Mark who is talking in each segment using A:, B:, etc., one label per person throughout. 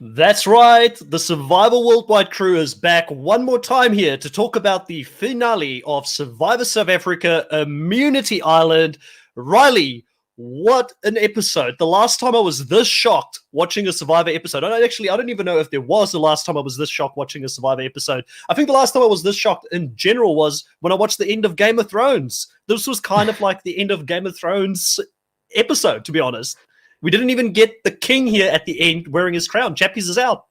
A: That's right. The Survivor Worldwide crew is back one more time here to talk about the finale of Survivor South Africa Immunity Island. Riley, what an episode. The last time I was this shocked watching a Survivor episode, I don't even know if there was the last time I was this shocked watching a Survivor episode. I think the last time I was this shocked in general was when I watched the end of Game of Thrones. This was kind of like the end of Game of Thrones episode, to be honest. We didn't even get the king here at the end wearing his crown. Chappies is out.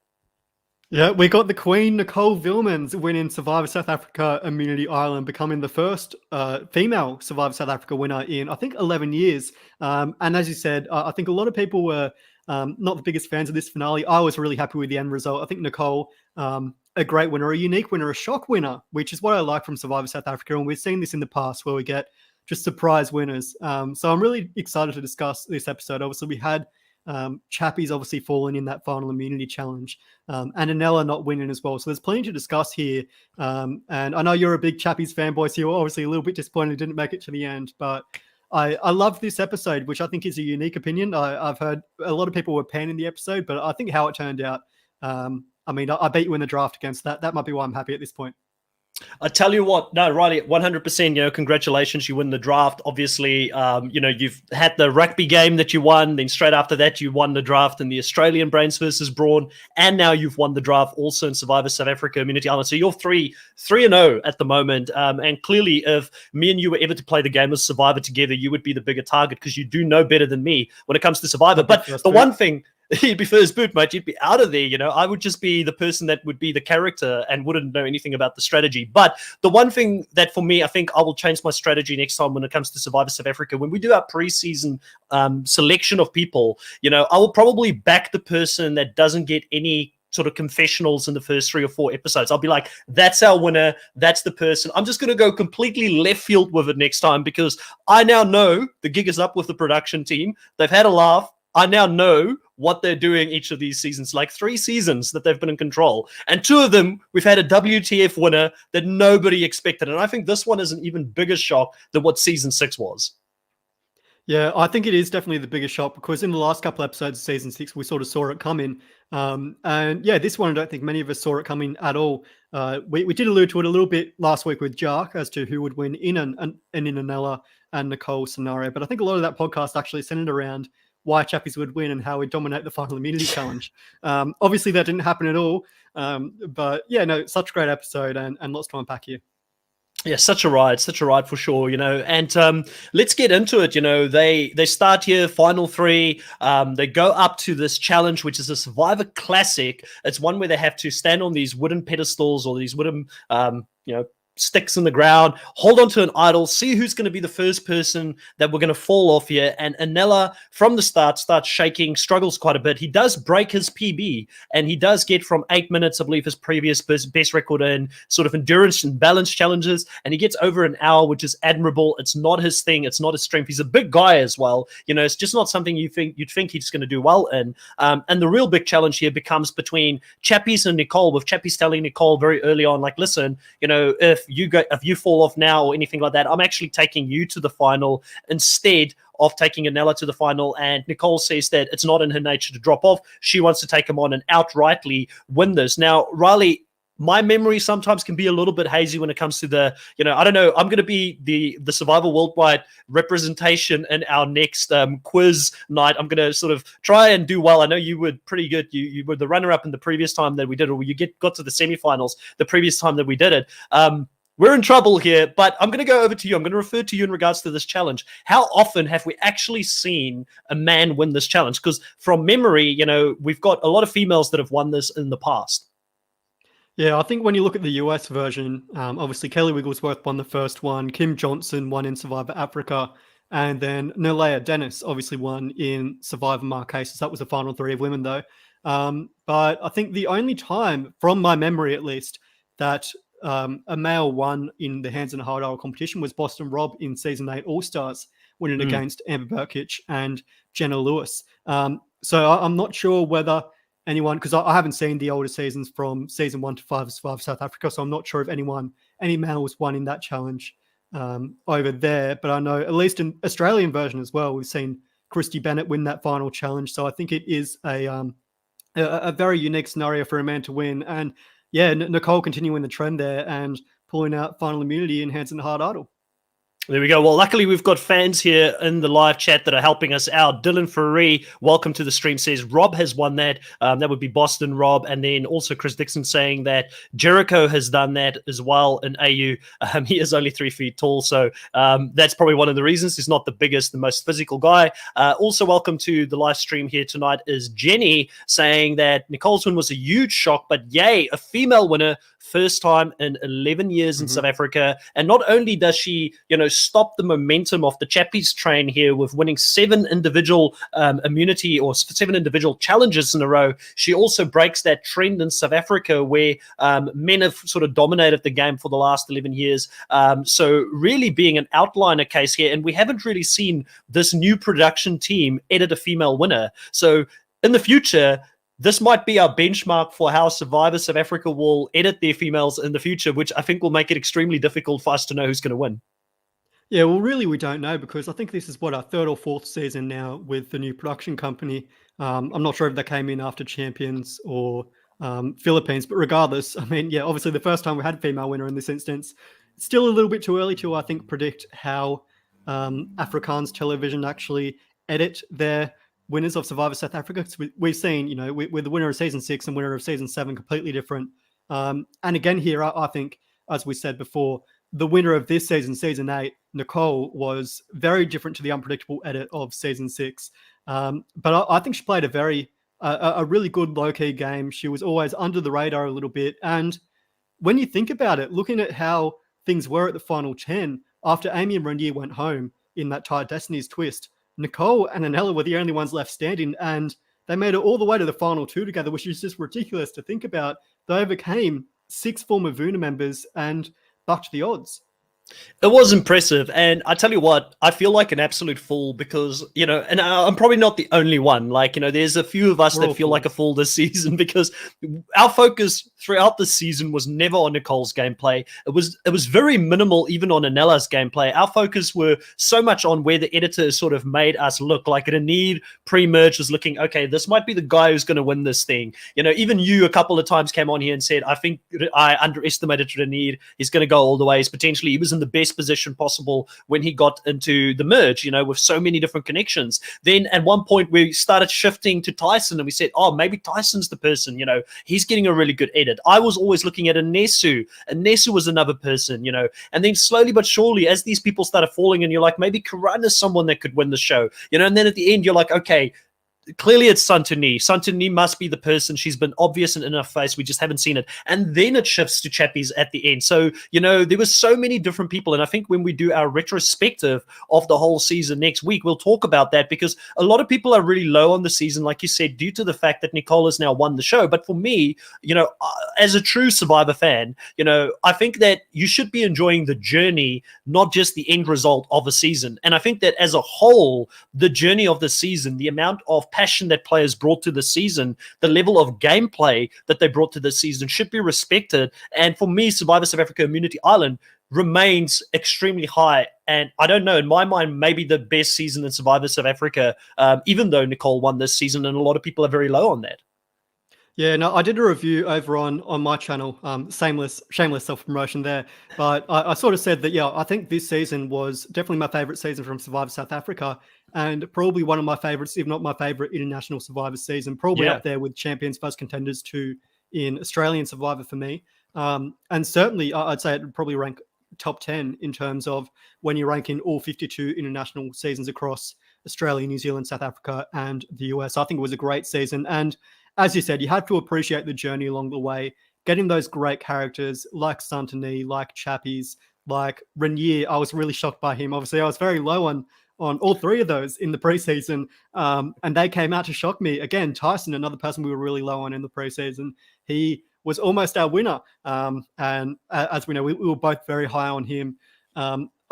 B: Yeah, we got the Queen, Nicole Vilmans, winning Survivor South Africa Immunity Island, becoming the first female Survivor South Africa winner in, I think, 11 years. And as you said, I think a lot of people were not the biggest fans of this finale. I was really happy with the end result. I think Nicole, a great winner, a unique winner, a shock winner, which is what I like from Survivor South Africa. And we've seen this in the past where we get just surprise winners. So I'm really excited to discuss this episode. Obviously, we had Chappies obviously falling in that final immunity challenge, and Anela not winning as well. So there's plenty to discuss here. And I know you're a big Chappies fanboy, so you're obviously a little bit disappointed it didn't make it to the end. But I love this episode, which I think is a unique opinion. I've heard a lot of people were panning the episode, but I think how it turned out, I beat you in the draft against that. That might be why I'm happy at this point.
A: I tell you what, no, Riley, 100%, congratulations, you win the draft. Obviously, you've had the rugby game that you won, then straight after that, you won the draft in the Australian Brains versus Brawn, and now you've won the draft also in Survivor South Africa Immunity Island. So you're 3-0 at the moment. And clearly, if me and you were ever to play the game of Survivor together, you would be the bigger target because you do know better than me when it comes to Survivor. But the one thing... You'd be first boot, mate. You'd be out of there, I would just be the person that would be the character and wouldn't know anything about the strategy. But the one thing that for me, I think I will change my strategy next time when it comes to Survivor South Africa, when we do our preseason selection of people, I will probably back the person that doesn't get any sort of confessionals in the first 3 or 4 episodes. I'll be like, that's our winner. That's the person. I'm just going to go completely left field with it next time because I now know the gig is up with the production team. They've had a laugh. I now know what they're doing each of these seasons, like 3 seasons that they've been in control. And 2 of them, we've had a WTF winner that nobody expected. And I think this one is an even bigger shock than what season 6 was.
B: Yeah, I think it is definitely the biggest shock because in the last couple episodes of season 6, we sort of saw it coming. And yeah, this one, I don't think many of us saw it coming at all. We did allude to it a little bit last week with Jark as to who would win in an Anela and Nicole scenario. But I think a lot of that podcast actually centered around why Chappies would win and how we'd dominate the final immunity challenge. Obviously, that didn't happen at all. But yeah, no, such a great episode and lots to unpack here.
A: Yeah, such a ride for sure, and let's get into it. They start here, final 3. They go up to this challenge, which is a Survivor Classic. It's one where they have to stand on these wooden pedestals or these wooden, sticks in the ground, hold on to an idol, see who's going to be the first person that we're going to fall off here. And Anela, from the start, starts shaking, struggles quite a bit. He does break his PB, and he does get from 8 minutes, I believe, his previous best record in sort of endurance and balance challenges, and he gets over an hour, which is admirable. It's not his thing. It's not his strength. He's a big guy as well. It's just not something you'd think he's going to do well in. And the real big challenge here becomes between Chappies and Nicole, with Chappies telling Nicole very early on, like, listen, if you fall off now or anything like that, I'm actually taking you to the final instead of taking Anela to the final. And Nicole says that it's not in her nature to drop off. She wants to take him on and outrightly win this. Now, Riley, my memory sometimes can be a little bit hazy when it comes to the, I don't know, I'm going to be the Survivor Worldwide representation in our next quiz night. I'm going to sort of try and do well. I know you were pretty good. You were the runner-up in the previous time that we did it, or you got to the semifinals the previous time that we did it. We're in trouble here, but I'm going to go over to you. I'm going to refer to you in regards to this challenge. How often have we actually seen a man win this challenge? Because from memory, we've got a lot of females that have won this in the past.
B: Yeah, I think when you look at the US version, obviously Kelly Wigglesworth won the first one, Kim Johnson won in Survivor Africa, and then Nalea Dennis obviously won in Survivor Marquesas. That was the final 3 of women, though. But I think the only time, from my memory at least, that a male won in the Hands and Hard Idol competition was Boston Rob in Season 8 All-Stars, winning against Amber Burkich and Jenna Lewis. So I'm not sure whether anyone, because I haven't seen the older seasons from Season 1 to 5 of Survivor South Africa, so I'm not sure if any males won in that challenge over there. But I know, at least in Australian version as well, we've seen Christy Bennett win that final challenge. So I think it is a a very unique scenario for a man to win. And yeah, Nicole continuing the trend there and pulling out final immunity in Hanson Hard Idol.
A: There we go. Well, luckily we've got fans here in the live chat that are helping us out. Dylan Ferree, welcome to the stream, says Rob has won that. That would be Boston Rob. And then also Chris Dixon saying that Jericho has done that as well in AU. He is only 3 feet tall. So that's probably one of the reasons. He's not the biggest, the most physical guy. Also welcome to the live stream here tonight is Jenny saying that Nicole's win was a huge shock, but yay, a female winner. First time in 11 years in South Africa. And not only does she, stop the momentum of the Chappies train here with winning 7 individual immunity or 7 individual challenges in a row, she also breaks that trend in South Africa where men have sort of dominated the game for the last 11 years. So really being an outliner case here. And we haven't really seen this new production team edit a female winner. So in the future, this might be our benchmark for how Survivor South Africa will edit their females in the future, which I think will make it extremely difficult for us to know who's going to win.
B: Yeah, well, really, we don't know because I think this is our 3rd or 4th season now with the new production company. I'm not sure if they came in after Champions or Philippines, but regardless, I mean, yeah, obviously the first time we had a female winner in this instance. It's still a little bit too early to, I think, predict how Afrikaans television actually edit their winners of Survivor South Africa. We've seen, with the winner of season 6 and winner of season 7 completely different. And again here, I think, as we said before, the winner of this season, season 8, Nicole, was very different to the unpredictable edit of season 6. But I think she played a really good low-key game. She was always under the radar a little bit. And when you think about it, looking at how things were at the final 10, after Amy and Renier went home in that tight Destiny's twist, Nicole and Anella were the only ones left standing, and they made it all the way to the final 2 together, which is just ridiculous to think about. They overcame 6 former Vuna members and bucked the odds.
A: It was impressive. And I tell you what, I feel like an absolute fool because, and I'm probably not the only one. Like, there's a few of us that feel like a fool this season because our focus throughout the season was never on Nicole's gameplay. It was very minimal, even on Anella's gameplay. Our focus were so much on where the editor sort of made us look like Renier pre-merge was looking, okay, this might be the guy who's going to win this thing. Even you a couple of times came on here and said, I think I underestimated Renier. He's going to go all the way. He was in the best position possible when he got into the merge, with so many different connections. Then at one point we started shifting to Tyson and we said, oh, maybe Tyson's the person, he's getting a really good edit. I was always looking at Anesu. Anesu was another person, and then slowly but surely as these people started falling and you're like, maybe Karan is someone that could win the show, and then at the end you're like, okay, clearly it's Santini. Santini must be the person. She's been obvious and in her face. We just haven't seen it. And then it shifts to Chappies at the end. So, there was so many different people. And I think when we do our retrospective of the whole season next week, we'll talk about that because a lot of people are really low on the season, like you said, due to the fact that Nicole has now won the show. But for me, as a true Survivor fan, I think that you should be enjoying the journey, not just the end result of a season. And I think that as a whole, the journey of the season, the amount of passion that players brought to the season, the level of gameplay that they brought to the season should be respected. And for me, Survivor South Africa Immunity Island remains extremely high. And I don't know, in my mind, maybe the best season in Survivor South Africa, even though Nicole won this season, and a lot of people are very low on that.
B: Yeah, no, I did a review over on my channel, shameless self-promotion there. But I sort of said that, yeah, I think this season was definitely my favorite season from Survivor South Africa and probably one of my favorites, if not my favorite international Survivor season, probably up there with Champions vs. Contenders 2 in Australian Survivor for me. And certainly I'd say it would probably rank top 10 in terms of when you're ranking all 52 international seasons across Australia, New Zealand, South Africa, and the US. I think it was a great season. And as you said, you have to appreciate the journey along the way, getting those great characters like Santini, like Chappies, like Renier. I was really shocked by him. Obviously, I was very low on all 3 of those in the preseason, and they came out to shock me. Again, Tyson, another person we were really low on in the preseason. He was almost our winner, and as we know, we were both very high on him.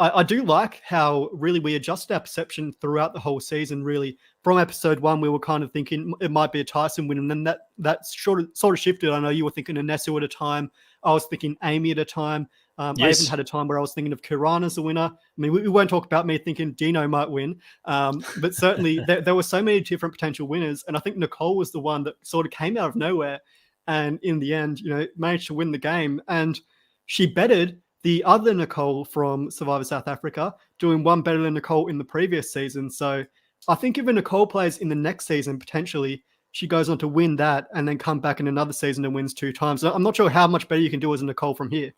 B: I do like how really we adjusted our perception throughout the whole season. Really, from episode 1, we were kind of thinking it might be a Tyson win, and then that sort of shifted. I know you were thinking Anesu at a time. I was thinking Amy at a time. I even
A: Yes.
B: had a time where I was thinking of Kiran as a winner. I mean, we won't talk about me thinking Dino might win, but certainly there were so many different potential winners. And I think Nicole was the one that sort of came out of nowhere and in the end, managed to win the game. And she bettered the other Nicole from Survivor South Africa, doing one better than Nicole in the previous season. So I think if a Nicole plays in the next season, potentially she goes on to win that and then come back in another season and wins 2 times. So I'm not sure how much better you can do as a Nicole from here.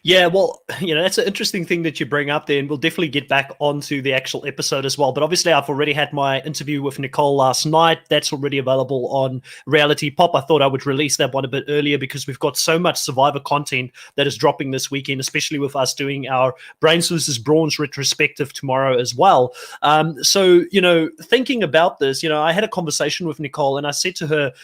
A: Yeah, well, that's an interesting thing that you bring up there, and we'll definitely get back onto the actual episode as well. But obviously, I've already had my interview with Nicole last night. That's already available on Reality Pop. I thought I would release that one a bit earlier because we've got so much Survivor content that is dropping this weekend, especially with us doing our Brains versus Brawns retrospective tomorrow as well. So, thinking about this, I had a conversation with Nicole and I said to her,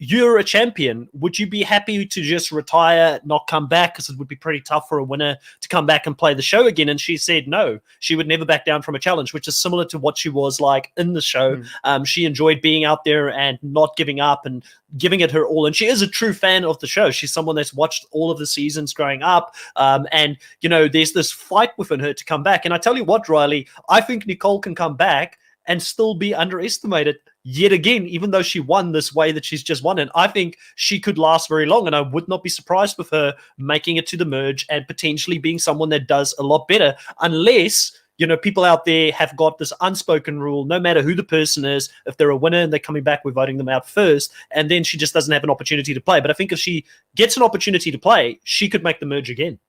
A: you're a champion. Would you be happy to just retire, not come back? Because it would be pretty tough for a winner to come back and play the show again. And she said no, she would never back down from a challenge, which is similar to what she was like in the show. She enjoyed being out there and not giving up and giving it her all. And she is a true fan of the show. She's someone that's watched all of the seasons growing up. And there's this fight within her to come back. And I tell you what, Riley, I think Nicole can come back and still be underestimated yet again, even though she won this way that she's just won. And I think she could last very long. And I would not be surprised with her making it to the merge and potentially being someone that does a lot better, unless, people out there have got this unspoken rule, no matter who the person is, if they're a winner and they're coming back, we're voting them out first. And then she just doesn't have an opportunity to play. But I think if she gets an opportunity to play, she could make the merge again.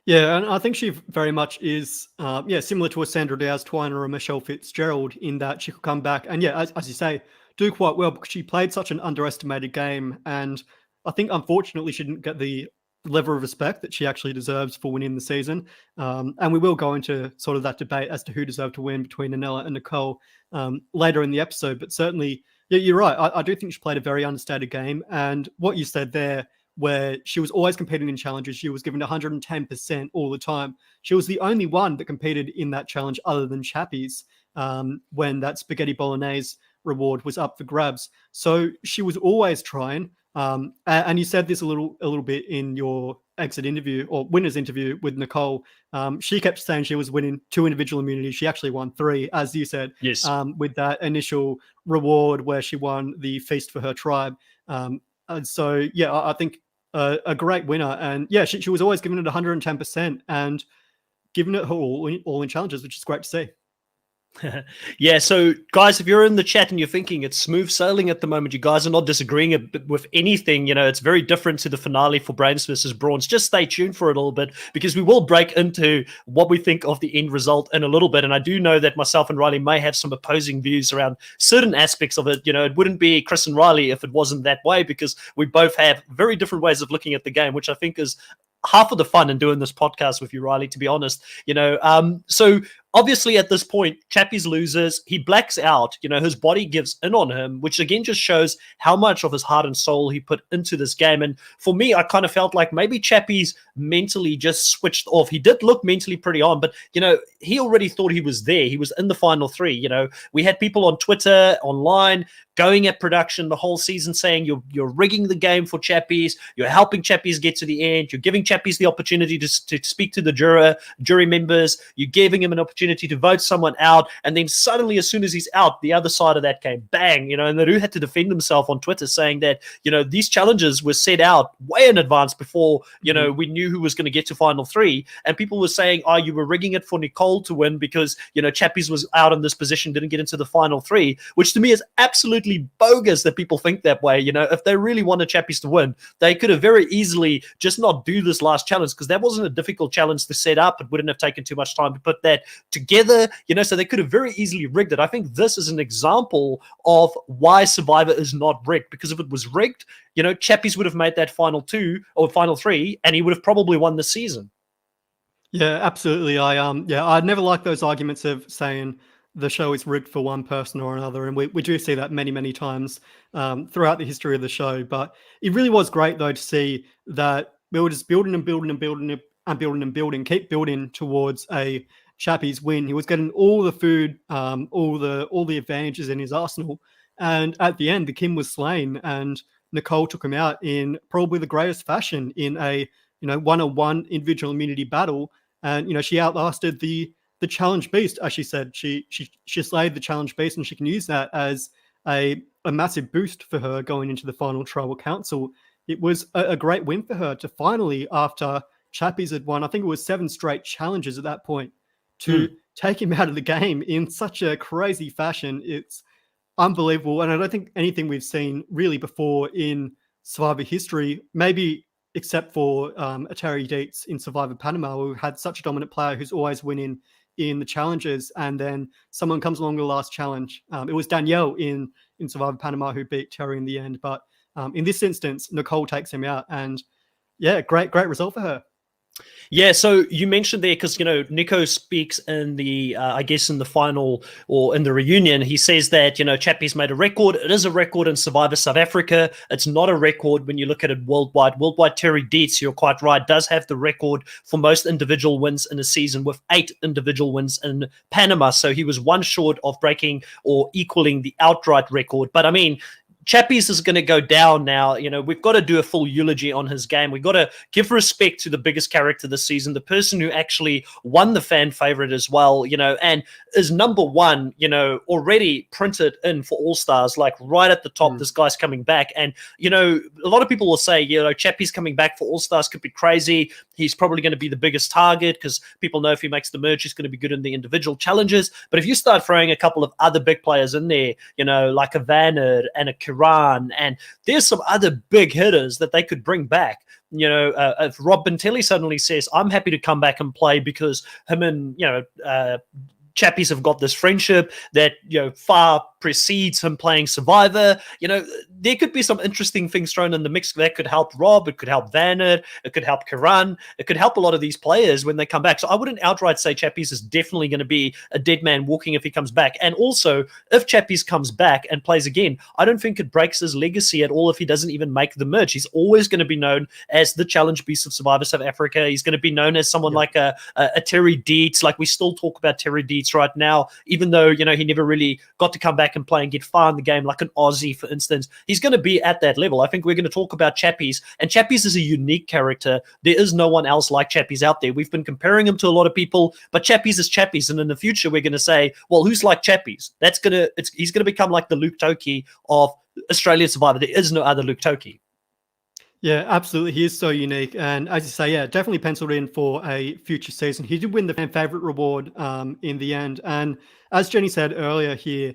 B: Yeah, and I think she very much is, similar to a Sandra Dow's Twine or a Michelle Fitzgerald in that she could come back and, as you say, do quite well because she played such an underestimated game. And I think, unfortunately, she didn't get the level of respect that she actually deserves for winning the season. And we will go into sort of that debate as to who deserved to win between Anella and Nicole later in the episode. But certainly, yeah, you're right. I do think she played a very understated game. And what you said there, where she was always competing in challenges. She was given 110% all the time. She was the only one that competed in that challenge other than Chappie's when that spaghetti bolognese reward was up for grabs. So she was always trying. And you said this a little bit in your exit interview or winner's interview with Nicole. She kept saying she was winning 2 individual immunities. She actually won 3, as you said,
A: yes.
B: With that initial reward where she won the feast for her tribe. And so, yeah, I think a great winner. And yeah, she was always giving it 110% and giving it her all in challenges, which is great to see.
A: Yeah, so guys, if you're in the chat and you're thinking it's smooth sailing at the moment, you guys are not disagreeing with anything. It's very different to the finale for Brains versus Brawns. Just stay tuned for it a little bit because we will break into what we think of the end result in a little bit. And I do know that myself and Riley may have some opposing views around certain aspects of it. It wouldn't be Chris and Riley if it wasn't that way because we both have very different ways of looking at the game, which I think is half of the fun in doing this podcast with you, Riley, to be honest. So obviously at this point, Chappie's loses. He blacks out. His body gives in on him, which again just shows how much of his heart and soul he put into this game. And for me, I kind of felt like maybe Chappie's mentally just switched off. He did look mentally pretty on, but, he already thought he was there. He was in the final 3. We had people on Twitter, online, going at production the whole season saying you're rigging the game for Chappies. You're helping Chappies get to the end. You're giving Chappies the opportunity to speak to the jury members. You're giving him an opportunity to vote someone out. And then suddenly, as soon as he's out, the other side of that came bang, and Naru had to defend himself on Twitter saying that, these challenges were set out way in advance before, we knew who was going to get to final 3. And people were saying, you were rigging it for Nicole to win because, Chappies was out in this position, didn't get into the final 3, which to me is absolutely bogus that people think that way. If they really wanted Chappies to win, they could have very easily just not do this last challenge because that wasn't a difficult challenge to set up. It wouldn't have taken too much time to put that together, so they could have very easily rigged it. I think this is an example of why Survivor is not rigged, because if it was rigged, Chappies would have made that final 2 or final 3 and he would have probably won the season.
B: Yeah, absolutely. I never like those arguments of saying the show is rigged for one person or another, and we do see that many times throughout the history of the show. But it really was great though to see that we were just building and building and building and building and building, keep building towards a Chappie's win. He was getting all the food, all the advantages in his arsenal, and at the end, the Kim was slain, and Nicole took him out in probably the greatest fashion in a one-on-one individual immunity battle, and she outlasted the challenge beast. As she said, she slayed the challenge beast, and she can use that as a massive boost for her going into the final tribal council. It was a great win for her to finally, after Chappies had won, I think it was 7 straight challenges at that point, to take him out of the game in such a crazy fashion. It's unbelievable. And I don't think anything we've seen really before in Survivor history, maybe except for Atari Dietz in Survivor Panama, who had such a dominant player who's always winning in the challenges, and then someone comes along the last challenge. It was Danielle in Survivor Panama who beat Terry in the end, but in this instance, Nicole takes him out, and yeah, great result for her.
A: Yeah, so you mentioned there, because Nico speaks in the I guess in the final or in the reunion, he says that Chappie's made a record. It is a record in Survivor South Africa. It's not a record when you look at it worldwide. Terry Dietz, you're quite right, does have the record for most individual wins in a season, with 8 individual wins in Panama. So he was one short of breaking or equaling the outright record. But I mean, Chappies is going to go down now. We've got to do a full eulogy on his game. We've got to give respect to the biggest character this season, the person who actually won the fan favorite as well, and is number one, already printed in for All-Stars, like right at the top. This guy's coming back. And, a lot of people will say, Chappies coming back for All-Stars could be crazy. He's probably going to be the biggest target because people know if he makes the merge, he's going to be good in the individual challenges. But if you start throwing a couple of other big players in there, like a Vanner and a Kiran, and there's some other big hitters that they could bring back. If Rob Bentelli suddenly says, I'm happy to come back and play because him and, Chappies have got this friendship that, far precedes him playing Survivor. There could be some interesting things thrown in the mix that could help Rob. It could help Vanner. It could help Kiran. It could help a lot of these players when they come back. So I wouldn't outright say Chappies is definitely going to be a dead man walking if he comes back. And also, if Chappies comes back and plays again, I don't think it breaks his legacy at all if he doesn't even make the merge. He's always going to be known as the challenge beast of Survivor South Africa. He's going to be known as someone like a Terry Dietz. Like, we still talk about Terry Dietz right now, even though, he never really got to come back and play and get far in the game, like an Aussie, for instance. He's going to be at that level. I think we're going to talk about Chappies, and Chappies is a unique character. There is no one else like Chappies out there. We've been comparing him to a lot of people, but Chappies is Chappies, and in the future we're going to say, well, who's like Chappies? He's going to become like the Luke Toki of Australian Survivor. There is no other Luke Toki.
B: Yeah, absolutely. He is so unique. And as you say, yeah, definitely penciled in for a future season. He did win the fan favorite reward in the end. And as Jenny said earlier here,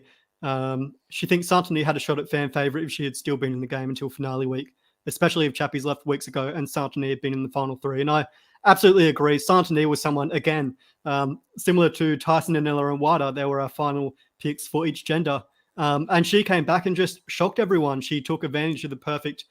B: she thinks Santini had a shot at fan favorite if she had still been in the game until finale week, especially if Chappies left weeks ago and Santini had been in the final 3. And I absolutely agree. Santini was someone, again, similar to Tyson, Anilla, and Wada. They were our final picks for each gender. And she came back and just shocked everyone. She took advantage of the perfect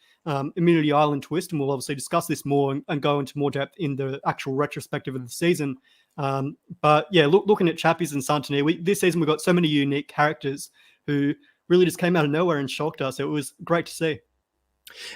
B: Immunity Island twist, and we'll obviously discuss this more and go into more depth in the actual retrospective of the season. But yeah, looking at Chappies and Santini, this season we've got so many unique characters who really just came out of nowhere and shocked us. It was great to see.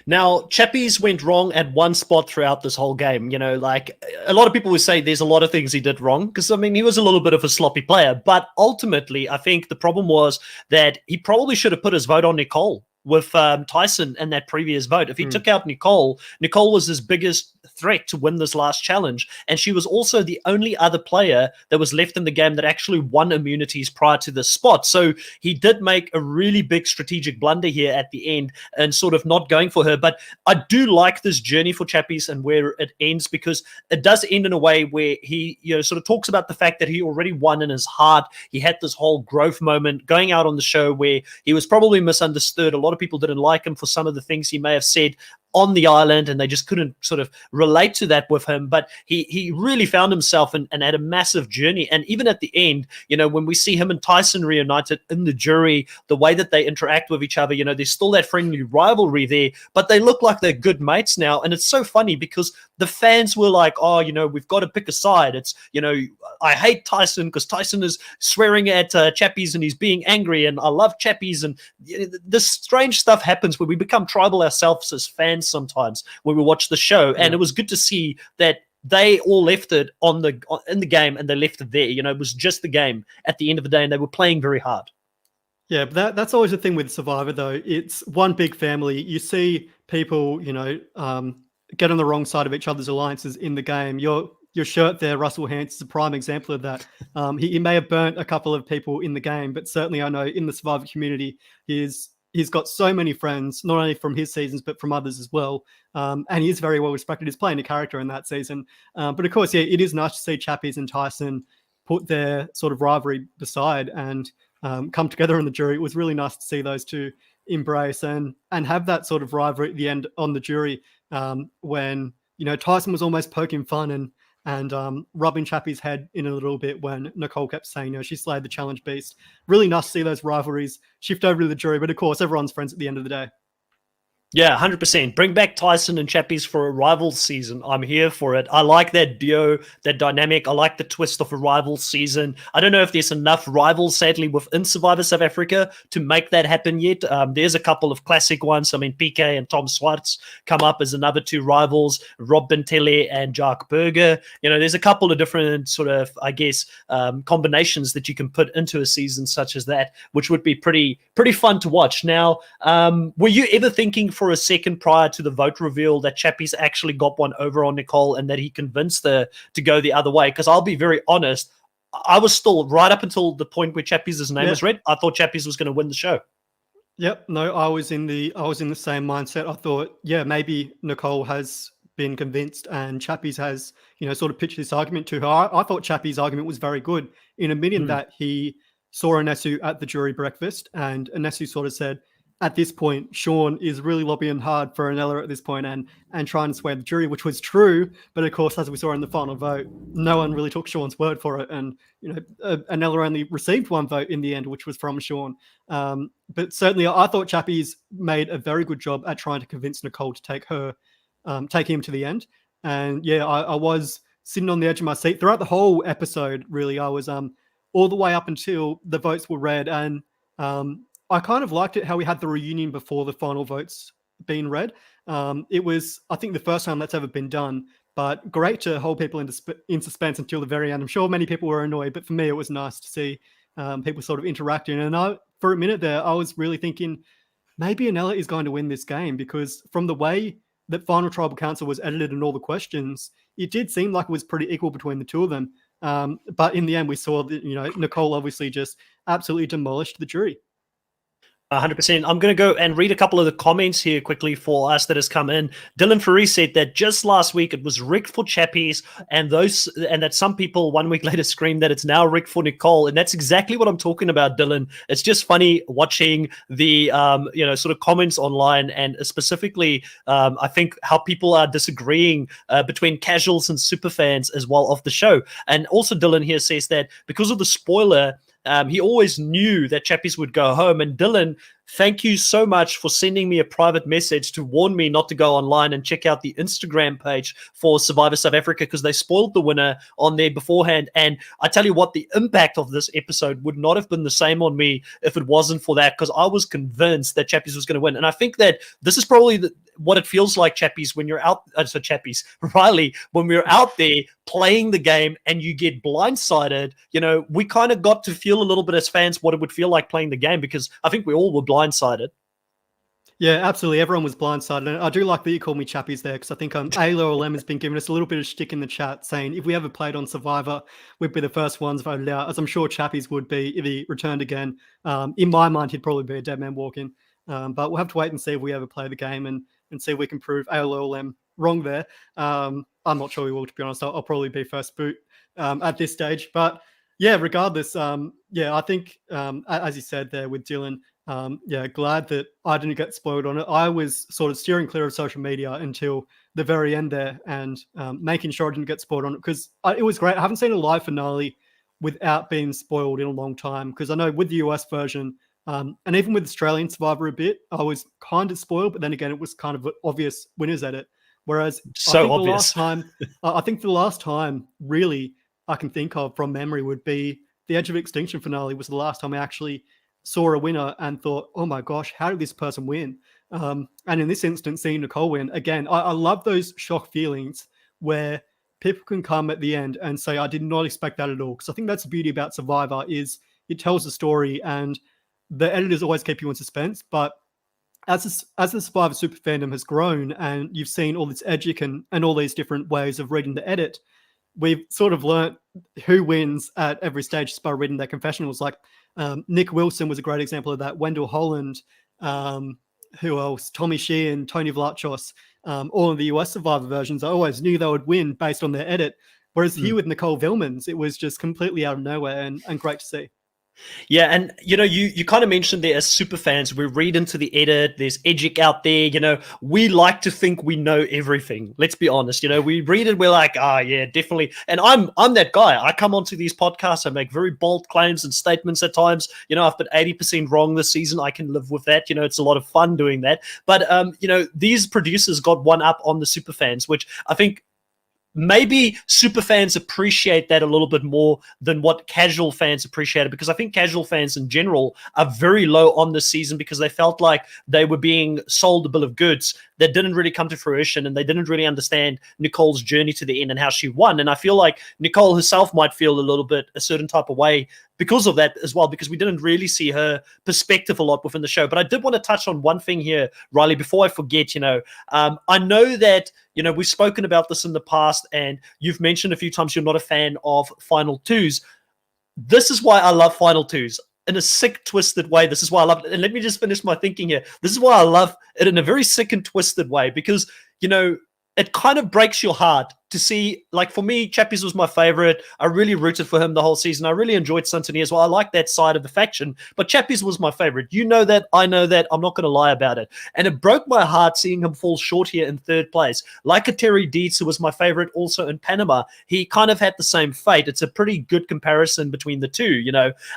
A: Now, Chappies went wrong at one spot throughout this whole game. Like, a lot of people would say there's a lot of things he did wrong because, he was a little bit of a sloppy player. But ultimately, I think the problem was that he probably should have put his vote on Nicole with Tyson in that previous vote. If he took out Nicole was his biggest threat to win this last challenge. And she was also the only other player that was left in the game that actually won immunities prior to this spot. So he did make a really big strategic blunder here at the end and sort of not going for her. But I do like this journey for Chappies and where it ends, because it does end in a way where he, sort of talks about the fact that he already won in his heart. He had this whole growth moment going out on the show where he was probably misunderstood. A lot of people didn't like him for some of the things he may have said on the island, and they just couldn't sort of relate to that with him. But he really found himself and had a massive journey. And even at the end, when we see him and Tyson reunited in the jury, the way that they interact with each other, there's still that friendly rivalry there, but they look like they're good mates now. And it's so funny because the fans were like, oh, we've got to pick a side. It's, I hate Tyson because Tyson is swearing at Chappies and he's being angry, and I love Chappies. And this strange stuff happens where we become tribal ourselves as fans sometimes when we watch the show. And it was good to see that they all left it in the game, and they left it there. It was just the game at the end of the day, and they were playing very hard.
B: Yeah, but that's always the thing with Survivor, though. It's one big family. You see people, get on the wrong side of each other's alliances in the game. Your shirt there, Russell Hance, is a prime example of that. He may have burnt a couple of people in the game, but certainly I know in the Survivor community, he's got so many friends, not only from his seasons, but from others as well. And he is very well respected. He's playing a character in that season. But of course, yeah, it is nice to see Chappies and Tyson put their sort of rivalry beside and come together in the jury. It was really nice to see those two embrace and have that sort of rivalry at the end on the jury, when Tyson was almost poking fun and rubbing Chappie's head in a little bit when Nicole kept saying, she slayed the challenge beast. Really nice to see those rivalries shift over to the jury, but of course, everyone's friends at the end of the day.
A: Yeah, 100%. Bring back Tyson and Chappies for a rival season. I'm here for it. I like that duo, that dynamic. I like the twist of a rival season. I don't know if there's enough rivals, sadly, within Survivor South Africa to make that happen yet. There's a couple of classic ones. I mean, PK and Tom Swartz come up as another two rivals, Rob Bentele and Jacques Berger. There's a couple of different sort of, I guess, combinations that you can put into a season such as that, which would be pretty fun to watch. Now, were you ever thinking for a second prior to the vote reveal that Chappies actually got one over on Nicole and that he convinced her to go the other way? Because I'll be very honest, I was still, right up until the point where Chappies' name was read, I thought Chappies was going to win the show.
B: Yep. No, I was in the same mindset. I thought, maybe Nicole has been convinced and Chappies has, sort of pitched this argument to her. I thought Chappies' argument was very good in admitting that he saw Anesu at the jury breakfast, and Anesu sort of said, at this point, Sean is really lobbying hard for Anella at this point and trying to sway the jury, which was true. But of course, as we saw in the final vote, no one really took Sean's word for it. And, Anella only received one vote in the end, which was from Sean. But certainly I thought Chappies made a very good job at trying to convince Nicole to take him to the end. And yeah, I was sitting on the edge of my seat throughout the whole episode, really. I was all the way up until the votes were read. And I kind of liked it how we had the reunion before the final votes being read. It was, I think, the first time that's ever been done, but great to hold people in suspense until the very end. I'm sure many people were annoyed, but for me, it was nice to see people sort of interacting. And for a minute there, I was really thinking, maybe Anella is going to win this game, because from the way that Final Tribal Council was edited and all the questions, it did seem like it was pretty equal between the two of them. But in the end, we saw that, Nicole obviously just absolutely demolished the jury.
A: 100%. I'm going to go and read a couple of the comments here quickly for us that has come in. Dylan Ferry said that just last week it was rigged for Chappies, and that some people 1 week later screamed that it's now rigged for Nicole. And that's exactly what I'm talking about, Dylan. It's just funny watching the sort of comments online, and specifically I think how people are disagreeing between casuals and super fans as well of the show. And also Dylan here says that because of the spoiler, he always knew that Chappies would go home. And Dylan, thank you so much for sending me a private message to warn me not to go online and check out the Instagram page for Survivor South Africa, because they spoiled the winner on there beforehand. And I tell you what, the impact of this episode would not have been the same on me if it wasn't for that, because I was convinced that Chappies was going to win. And I think that this is probably what it feels like, Chappies, when you're out. Riley, when we're out there playing the game and you get blindsided. We kind of got to feel a little bit as fans what it would feel like playing the game, because I think we all were blindsided.
B: Yeah, absolutely. Everyone was blindsided. And I do like that you call me Chappies there, because I think ALOLM has been giving us a little bit of shtick in the chat, saying if we ever played on Survivor, we'd be the first ones voted out, as I'm sure Chappies would be if he returned again. In my mind, he'd probably be a dead man walking. But we'll have to wait and see if we ever play the game and see if we can prove ALOLM wrong there. I'm not sure we will, to be honest. I'll probably be first boot at this stage. But yeah, regardless, I think, as you said there with Dylan, glad that I didn't get spoiled on it. I was sort of steering clear of social media until the very end there, and making sure I didn't get spoiled on it, because it was great. I haven't seen a live finale without being spoiled in a long time, because I know with the US version, and even with Australian Survivor a bit, I was kind of spoiled, but then again, it was kind of obvious winners at it. Whereas I think the last time really I can think of from memory would be the Edge of Extinction finale was the last time I actually saw a winner and thought, oh my gosh, how did this person win? And in this instance, seeing Nicole win, again, I love those shock feelings where people can come at the end and say, I did not expect that at all. Because I think that's the beauty about Survivor, is it tells a story and the editors always keep you in suspense. But as the Survivor Super fandom has grown, and you've seen all this educ and all these different ways of reading the edit, we've sort of learnt who wins at every stage just by reading their confessionals. Like Nick Wilson was a great example of that. Wendell Holland, who else? Tommy Sheehan, Tony Vlachos, all of the US Survivor versions. I always knew they would win based on their edit. Whereas here with Nicole Vilmans, it was just completely out of nowhere and great to see.
A: Yeah, and you kind of mentioned there as super fans, we read into the edit, there's Edgic out there, we like to think we know everything. Let's be honest, we read it, we're like, yeah, definitely. And I'm that guy. I come onto these podcasts, I make very bold claims and statements at times. I've been 80% wrong this season. I can live with that. It's a lot of fun doing that. But these producers got one up on the super fans, which I think maybe super fans appreciate that a little bit more than what casual fans appreciate it, because I think casual fans in general are very low on this season because they felt like they were being sold a bill of goods that didn't really come to fruition, and they didn't really understand Nicole's journey to the end and how she won. And I feel like Nicole herself might feel a little bit a certain type of way because of that as well, because we didn't really see her perspective a lot within the show. But I did want to touch on one thing here, Riley, before I forget. I know that we've spoken about this in the past, and you've mentioned a few times you're not a fan of Final Twos. This is why I love Final Twos. In a sick, twisted way. This is why I love it. And let me just finish my thinking here. This is why I love it in a very sick and twisted way, because, it kind of breaks your heart to see, like for me, Chappies was my favorite. I really rooted for him the whole season. I really enjoyed Santini as well. I like that side of the faction, but Chappies was my favorite. You know that, I know that, I'm not going to lie about it. And it broke my heart seeing him fall short here in third place. Like a Terry Deeds, who was my favorite also in Panama, he kind of had the same fate. It's a pretty good comparison between the two,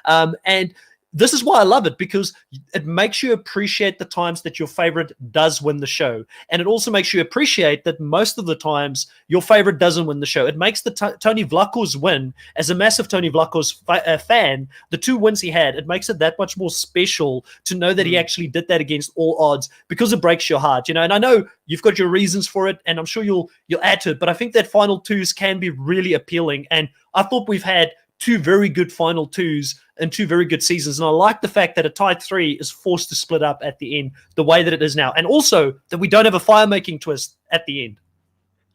A: and this is why I love it, because it makes you appreciate the times that your favorite does win the show. And it also makes you appreciate that most of the times your favorite doesn't win the show. It makes the Tony Vlachos win, as a massive Tony Vlachos fan, the 2 wins he had, it makes it that much more special to know that he actually did that against all odds, because it breaks your heart, And I know you've got your reasons for it, and I'm sure you'll add to it, but I think that Final Twos can be really appealing. And I thought we've had 2 very good Final Twos and 2 very good seasons. And I like the fact that a tied 3 is forced to split up at the end the way that it is now. And also that we don't have a fire-making twist at the end.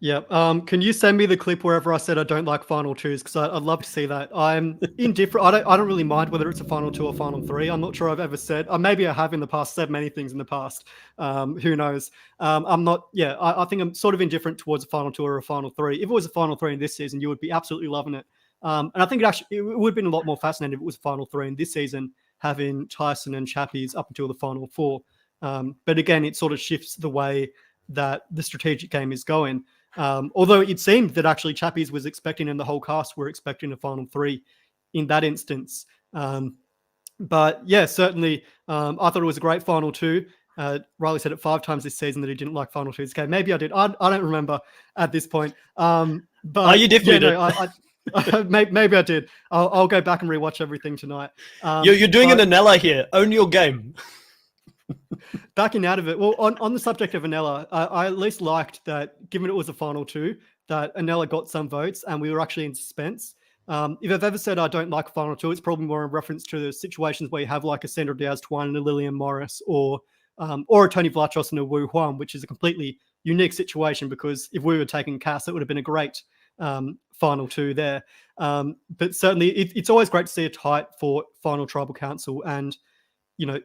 B: Yeah. Can you send me the clip wherever I said I don't like Final Twos? Because I'd love to see that. I'm indifferent. I don't really mind whether it's a Final 2 or Final 3. I'm not sure I've ever said, maybe I have in the past, said many things in the past. Who knows? I'm not, I think I'm sort of indifferent towards a Final 2 or a Final 3. If it was a Final 3 in this season, you would be absolutely loving it. And I think it would have been a lot more fascinating if it was a Final 3 in this season, having Tyson and Chappies up until the Final 4. But again, it sort of shifts the way that the strategic game is going. Although it seemed that actually Chappies was expecting, and the whole cast were expecting a Final 3 in that instance. But yeah, certainly, I thought it was a great Final 2. Riley said it 5 times this season that he didn't like Final 2s. Okay, maybe I did. I don't remember at this point. But
A: you definitely did.
B: Maybe I did. I'll go back and rewatch everything tonight.
A: You're doing an Anella here. Own your game.
B: Backing out of it. Well, on the subject of Anella, I at least liked that, given it was a Final 2, that Anella got some votes and we were actually in suspense. If I've ever said I don't like Final 2, it's probably more in reference to the situations where you have like a Sandra Diaz-Twine and a Lillian Morris, or a Tony Vlachos and a Wu Huang, which is a completely unique situation, because if we were taking Cass, it would have been a great Final 2 there. But certainly it's always great to see a tight for Final Tribal Council, and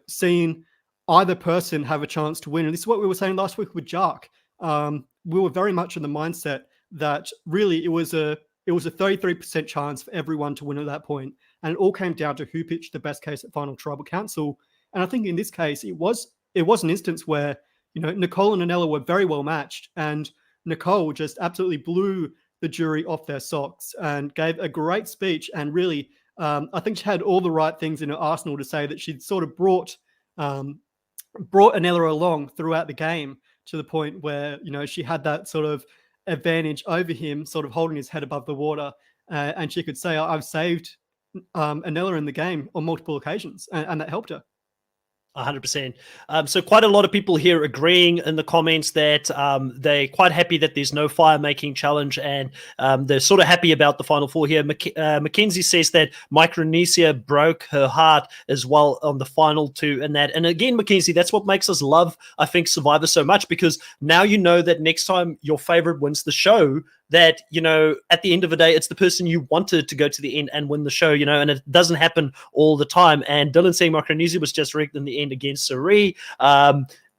B: seeing either person have a chance to win. And this is what we were saying last week with Jark. We were very much in the mindset that really it was a 33% chance for everyone to win at that point, and it all came down to who pitched the best case at Final Tribal Council. And I think in this case it was an instance where Nicole and Anella were very well matched, and Nicole just absolutely blew the jury off their socks and gave a great speech. And really, I think she had all the right things in her arsenal to say that she'd sort of brought Anella along throughout the game, to the point where she had that sort of advantage over him, sort of holding his head above the water, and she could say, I've saved Anella in the game on multiple occasions, and that helped her.
A: 100%. So quite a lot of people here agreeing in the comments that they're quite happy that there's no fire making challenge, and they're sort of happy about the final four here. Mackenzie says that Micronesia broke her heart as well on the final two, and that. And again, Mackenzie, that's what makes us love, I think, Survivor so much, because now you know that next time your favorite wins the show, that, you know, at the end of the day, it's the person you wanted to go to the end and win the show, you know, and it doesn't happen all the time. And Dylan saying Micronesia was just rigged in the end against Suri.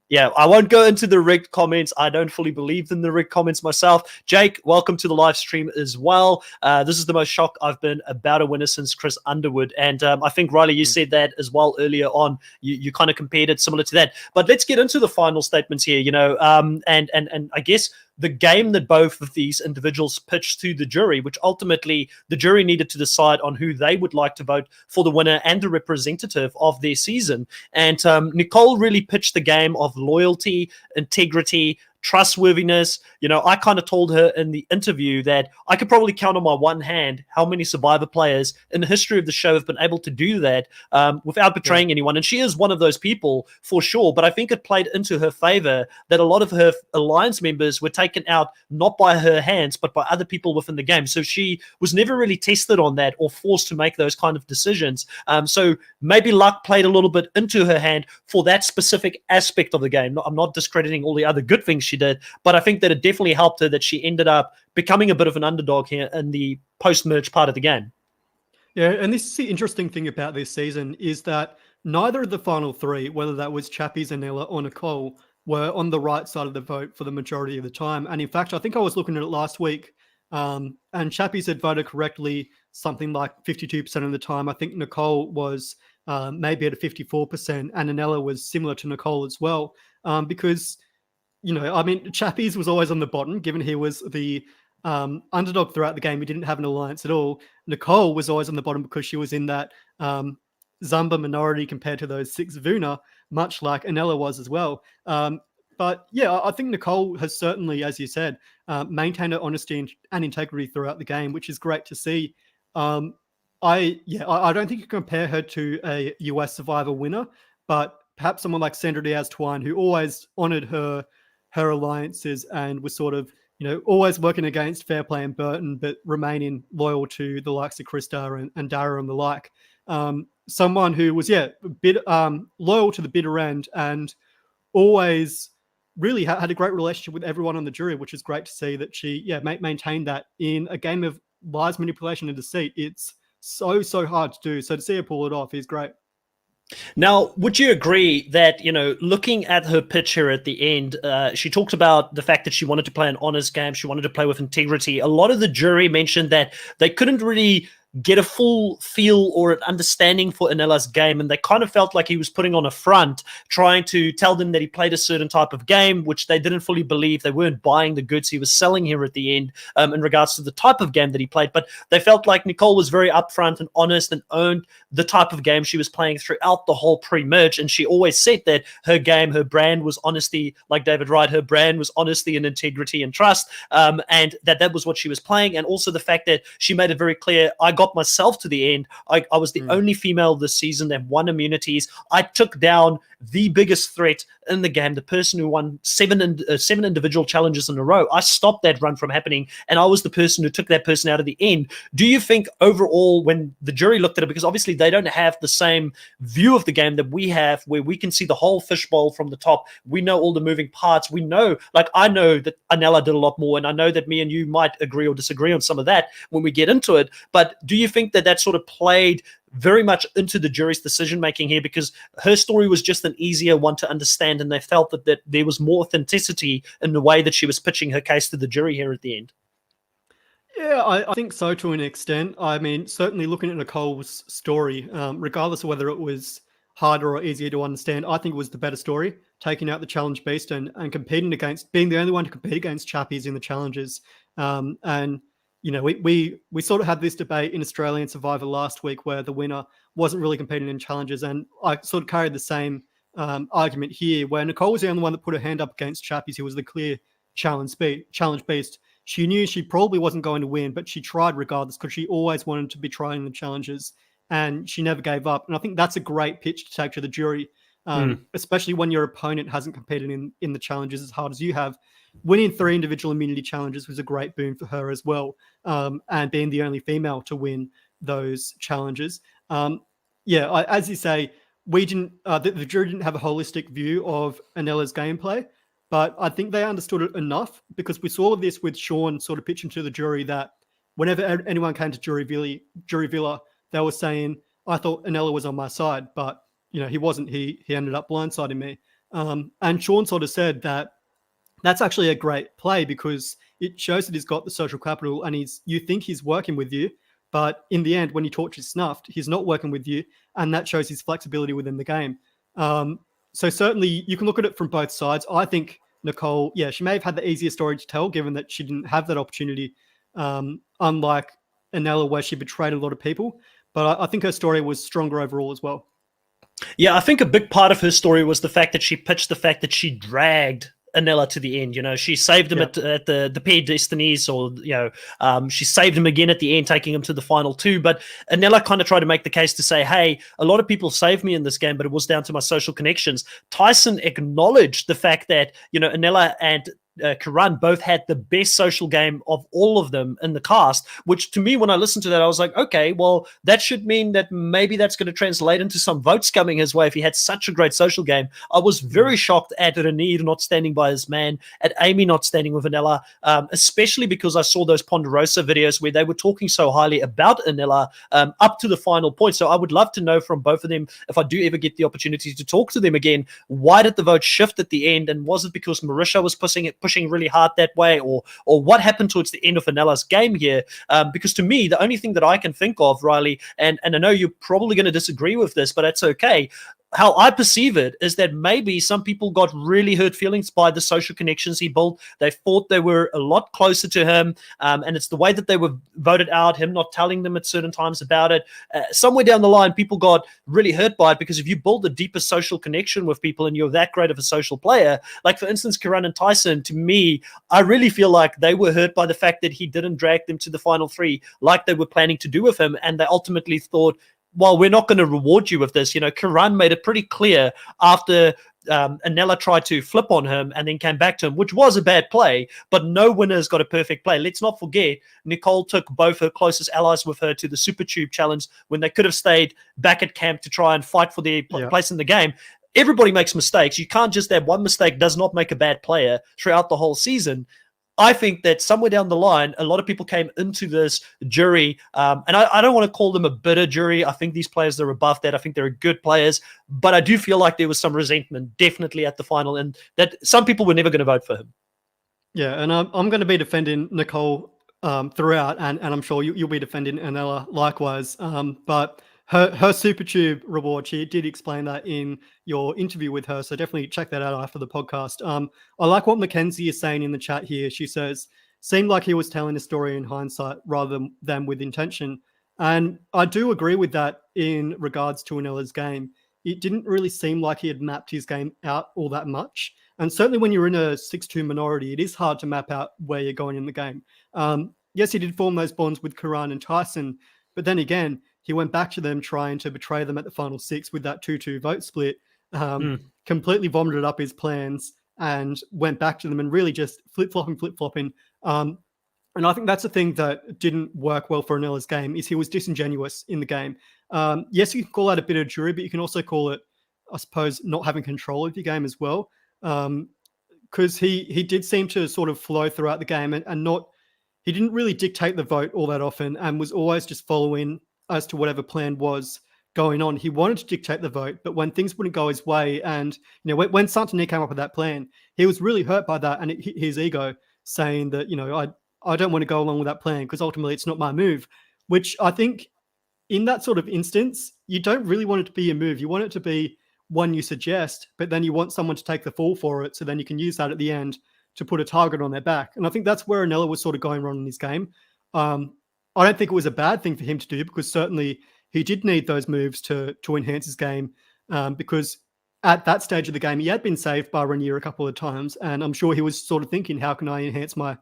A: Yeah, I won't go into the rigged comments. I don't fully believe in the rigged comments myself. Jake, welcome to the live stream as well. This is the most shocked I've been about a winner since Chris Underwood. And I think, Riley, you said that as well earlier on. You kind of compared it similar to that. But let's get into the final statements here, you know, and I guess the game that both of these individuals pitched to the jury, which ultimately the jury needed to decide on who they would like to vote for the winner and the representative of their season. And Nicole really pitched the game of loyalty, integrity, trustworthiness. You know, I kind of told her in the interview that I could probably count on my one hand how many Survivor players in the history of the show have been able to do that without betraying anyone. And she is one of those people for sure. But I think it played into her favor that a lot of her alliance members were taken out not by her hands, but by other people within the game. So she was never really tested on that or forced to make those kind of decisions. So maybe luck played a little bit into her hand for that specific aspect of the game. I'm not discrediting all the other good things she did, but I think that it definitely helped her that she ended up becoming a bit of an underdog here in the post-merge part of the game.
B: Yeah, and this is the interesting thing about this season is that neither of the final three, whether that was Chappies, Anella, or Nicole, were on the right side of the vote for the majority of the time. And in fact, I think I was looking at it last week, and Chappies had voted correctly something like 52% of the time. I think Nicole was maybe at a 54%, and Anella was similar to Nicole as well, because, you know, I mean, Chappies was always on the bottom, given he was the underdog throughout the game. He didn't have an alliance at all. Nicole was always on the bottom because she was in that Zumba minority compared to those 6 Vuna, much like Anella was as well. But yeah, I think Nicole has certainly, as you said, maintained her honesty and integrity throughout the game, which is great to see. I don't think you can compare her to a US Survivor winner, but perhaps someone like Sandra Diaz-Twine, who always honored her alliances and was sort of, you know, always working against Fair Play and Burton, but remaining loyal to the likes of Krista and Dara and the like. Someone who was, a bit loyal to the bitter end and always really had a great relationship with everyone on the jury, which is great to see that she, maintained that in a game of lies, manipulation, and deceit. It's so hard to do. So to see her pull it off is great.
A: Now, would you agree that, you know, looking at her pitch here at the end, she talked about the fact that she wanted to play an honest game. She wanted to play with integrity. A lot of the jury mentioned that they couldn't really get a full feel or an understanding for Anella's game, and they kind of felt like he was putting on a front, trying to tell them that he played a certain type of game, which they didn't fully believe. They weren't buying the goods he was selling here at the end in regards to the type of game that he played, but they felt like Nicole was very upfront and honest and owned the type of game she was playing throughout the whole pre-merge, and she always said that her game, her brand was honesty, like David Wright, her brand was honesty and integrity and trust, and that was what she was playing, and also the fact that she made it very clear, I got myself to the end. I was the only female this season that won immunities. I took down the biggest threat in the game, the person who won seven individual challenges in a row. I stopped that run from happening, and I was the person who took that person out of the end. Do you think overall, when the jury looked at it, because obviously they don't have the same view of the game that we have, where we can see the whole fishbowl from the top, we know all the moving parts, we know, like I know that Anella did a lot more, and I know that me and you might agree or disagree on some of that when we get into it, but do you think that sort of played very much into the jury's decision making here, because her story was just an easier one to understand, and they felt that there was more authenticity in the way that she was pitching her case to the jury here at the end?
B: Yeah, I think so to an extent. I mean, certainly looking at Nicole's story, regardless of whether it was harder or easier to understand, I think it was the better story, taking out the challenge beast and competing against, being the only one to compete against Chappies in the challenges. And you know, we sort of had this debate in Australian Survivor last week where the winner wasn't really competing in challenges, and I sort of carried the same argument here, where Nicole was the only one that put her hand up against Chappies, who was the clear challenge beast. She knew she probably wasn't going to win, but she tried regardless because she always wanted to be trying the challenges, and she never gave up. And I think that's a great pitch to take to the jury. especially when your opponent hasn't competed in the challenges as hard as you have. Winning 3 individual immunity challenges was a great boon for her as well, and being the only female to win those challenges. As you say, we didn't. The jury didn't have a holistic view of Anella's gameplay, but I think they understood it enough because we saw this with Sean sort of pitching to the jury that whenever anyone came to jury villa, they were saying, "I thought Anella was on my side, but he wasn't. He ended up blindsiding me." And Sean sort of said that that's actually a great play because it shows that he's got the social capital and you think he's working with you, but in the end, when your torch is snuffed, he's not working with you, and that shows his flexibility within the game. So certainly you can look at it from both sides. I think Nicole, she may have had the easier story to tell given that she didn't have that opportunity, unlike Anella where she betrayed a lot of people. But I think her story was stronger overall as well.
A: Yeah, I think a big part of her story was the fact that she pitched the fact that she dragged Anella to the end. She saved him at the pair destinies, or she saved him again at the end, taking him to the final 2. But Anella kind of tried to make the case to say, hey, a lot of people saved me in this game, but it was down to my social connections. Tyson acknowledged the fact that Anella and Karan both had the best social game of all of them in the cast, which to me, when I listened to that, I was like, okay, well, that should mean that maybe that's going to translate into some votes coming his way if he had such a great social game. I was very shocked at Renier not standing by his man, at Amy not standing with Anella, especially because I saw those Ponderosa videos where they were talking so highly about Anella up to the final point. So I would love to know from both of them, if I do ever get the opportunity to talk to them again, why did the vote shift at the end? And was it because Marisha was pushing really hard that way, or what happened towards the end of Anella's game here? Because to me, the only thing that I can think of, Riley, and I know you're probably going to disagree with this, but it's okay, how I perceive it is that maybe some people got really hurt feelings by the social connections he built. They thought they were a lot closer to him, and it's the way that they were voted out, him not telling them at certain times about it. Somewhere down the line, people got really hurt by it, because if you build a deeper social connection with people and you're that great of a social player, like for instance, Karan and Tyson, to me, I really feel like they were hurt by the fact that he didn't drag them to the final 3 like they were planning to do with him, and they ultimately thought, well, we're not going to reward you with this. Karan made it pretty clear after Anella tried to flip on him and then came back to him, which was a bad play, but no winner's got a perfect play. Let's not forget, Nicole took both her closest allies with her to the Super Tube Challenge when they could have stayed back at camp to try and fight for their place in the game. Everybody makes mistakes. You can't just have one mistake does not make a bad player throughout the whole season. I think that somewhere down the line, a lot of people came into this jury, and I don't want to call them a bitter jury. I think these players are above that. I think they're good players, but I do feel like there was some resentment definitely at the final, and that some people were never going to vote for him.
B: Yeah, and I'm going to be defending Nicole throughout, and I'm sure you'll be defending Anella likewise. But her Super Tube reward, she did explain that in your interview with her, so definitely check that out after the podcast. I like what Mackenzie is saying in the chat here. She says, seemed like he was telling a story in hindsight rather than with intention. And I do agree with that in regards to Anella's game. It didn't really seem like he had mapped his game out all that much. And certainly when you're in a 6-2 minority, it is hard to map out where you're going in the game. Yes, he did form those bonds with Karan and Tyson, but then again, he went back to them trying to betray them at the final 6 with that 2-2 vote split, completely vomited up his plans and went back to them and really just flip-flopping. And I think that's the thing that didn't work well for Anella's game, is he was disingenuous in the game. Yes, you can call that a bit of jury, but you can also call it, I suppose, not having control of your game as well. Because he did seem to sort of flow throughout the game and not, he didn't really dictate the vote all that often and was always just following as to whatever plan was going on. He wanted to dictate the vote, but when things wouldn't go his way, and when Santini came up with that plan, he was really hurt by that, and his ego saying that I don't want to go along with that plan because ultimately it's not my move. Which I think in that sort of instance, you don't really want it to be a move. You want it to be one you suggest, but then you want someone to take the fall for it, so then you can use that at the end to put a target on their back. And I think that's where Anella was sort of going wrong in his game. I don't think it was a bad thing for him to do, because certainly he did need those moves to enhance his game, because at that stage of the game, he had been saved by Renier a couple of times, and I'm sure he was sort of thinking, how can I enhance my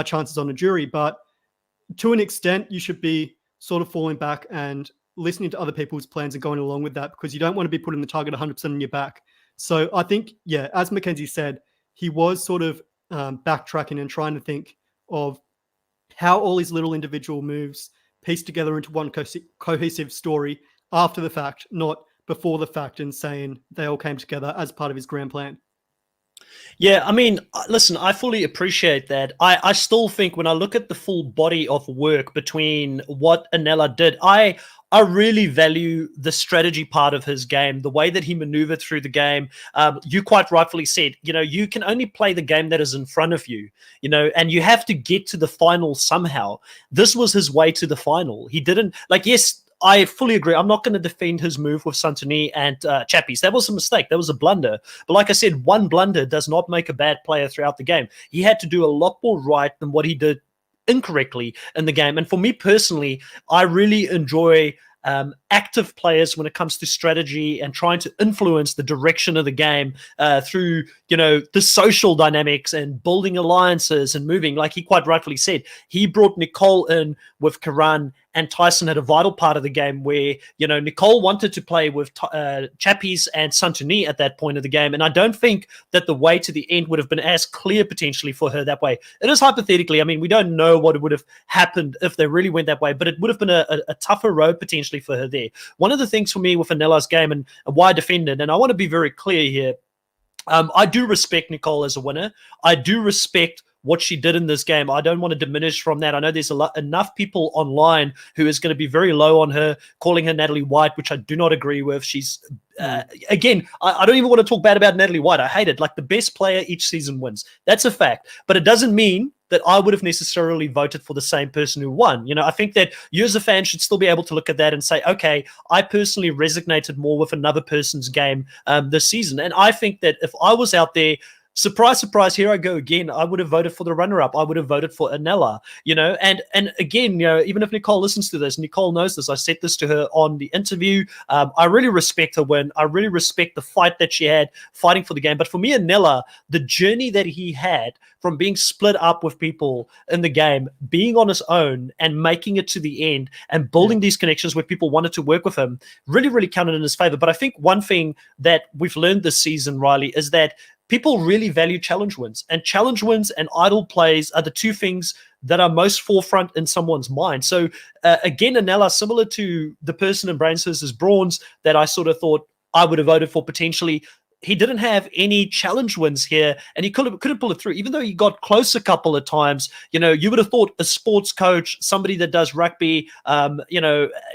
B: chances on a jury? But to an extent, you should be sort of falling back and listening to other people's plans and going along with that, because you don't want to be putting the target 100% on your back. So I think, yeah, as Mackenzie said, he was sort of backtracking and trying to think of how all his little individual moves piece together into one cohesive story after the fact, not before the fact, and saying they all came together as part of his grand plan.
A: Yeah, I mean, listen, I fully appreciate that. I still think when I look at the full body of work between what Anela did, I really value the strategy part of his game, the way that he maneuvered through the game. You quite rightfully said, you can only play the game that is in front of you, and you have to get to the final somehow. This was his way to the final. He didn't, yes, I fully agree. I'm not going to defend his move with Santoni and Chappies. That was a mistake. That was a blunder. But like I said, one blunder does not make a bad player throughout the game. He had to do a lot more right than what he did incorrectly in the game. And for me personally, I really enjoy active players when it comes to strategy and trying to influence the direction of the game through, the social dynamics and building alliances and moving. Like he quite rightfully said, he brought Nicole in with Karan and Tyson at a vital part of the game where, Nicole wanted to play with Chappies and Santoni at that point of the game. And I don't think that the way to the end would have been as clear potentially for her that way. It is hypothetically. I mean, we don't know what would have happened if they really went that way, but it would have been a tougher road potentially for her there. One of the things for me with Anela's game and why I defend it, and I want to be very clear here, I do respect Nicole as a winner. I do respect what she did in this game. I don't want to diminish from that. I know there's enough people online who is going to be very low on her, calling her Natalie White, which I do not agree with. She's, again, I don't even want to talk bad about Natalie White. I hate it. Like the best player each season wins. That's a fact. But it doesn't mean that I would have necessarily voted for the same person who won. I think that you as a fan should still be able to look at that and say, okay, I personally resonated more with another person's game this season. And I think that if I was out there, surprise, surprise, here I go again, I would have voted for the runner-up. I would have voted for Anela, and again, even if Nicole listens to this, Nicole knows this. I said this to her on the interview. I really respect her win. I really respect the fight that she had fighting for the game. But for me, Anela, the journey that he had from being split up with people in the game, being on his own and making it to the end and building these connections where people wanted to work with him really, really counted in his favor. But I think one thing that we've learned this season, Riley, is that people really value challenge wins, and challenge wins and idle plays are the two things that are most forefront in someone's mind. So again, Anela, similar to the person in Brains versus Brawns that I sort of thought I would have voted for potentially, he didn't have any challenge wins here, and he could have pulled it through, even though he got close a couple of times. You would have thought a sports coach, somebody that does rugby,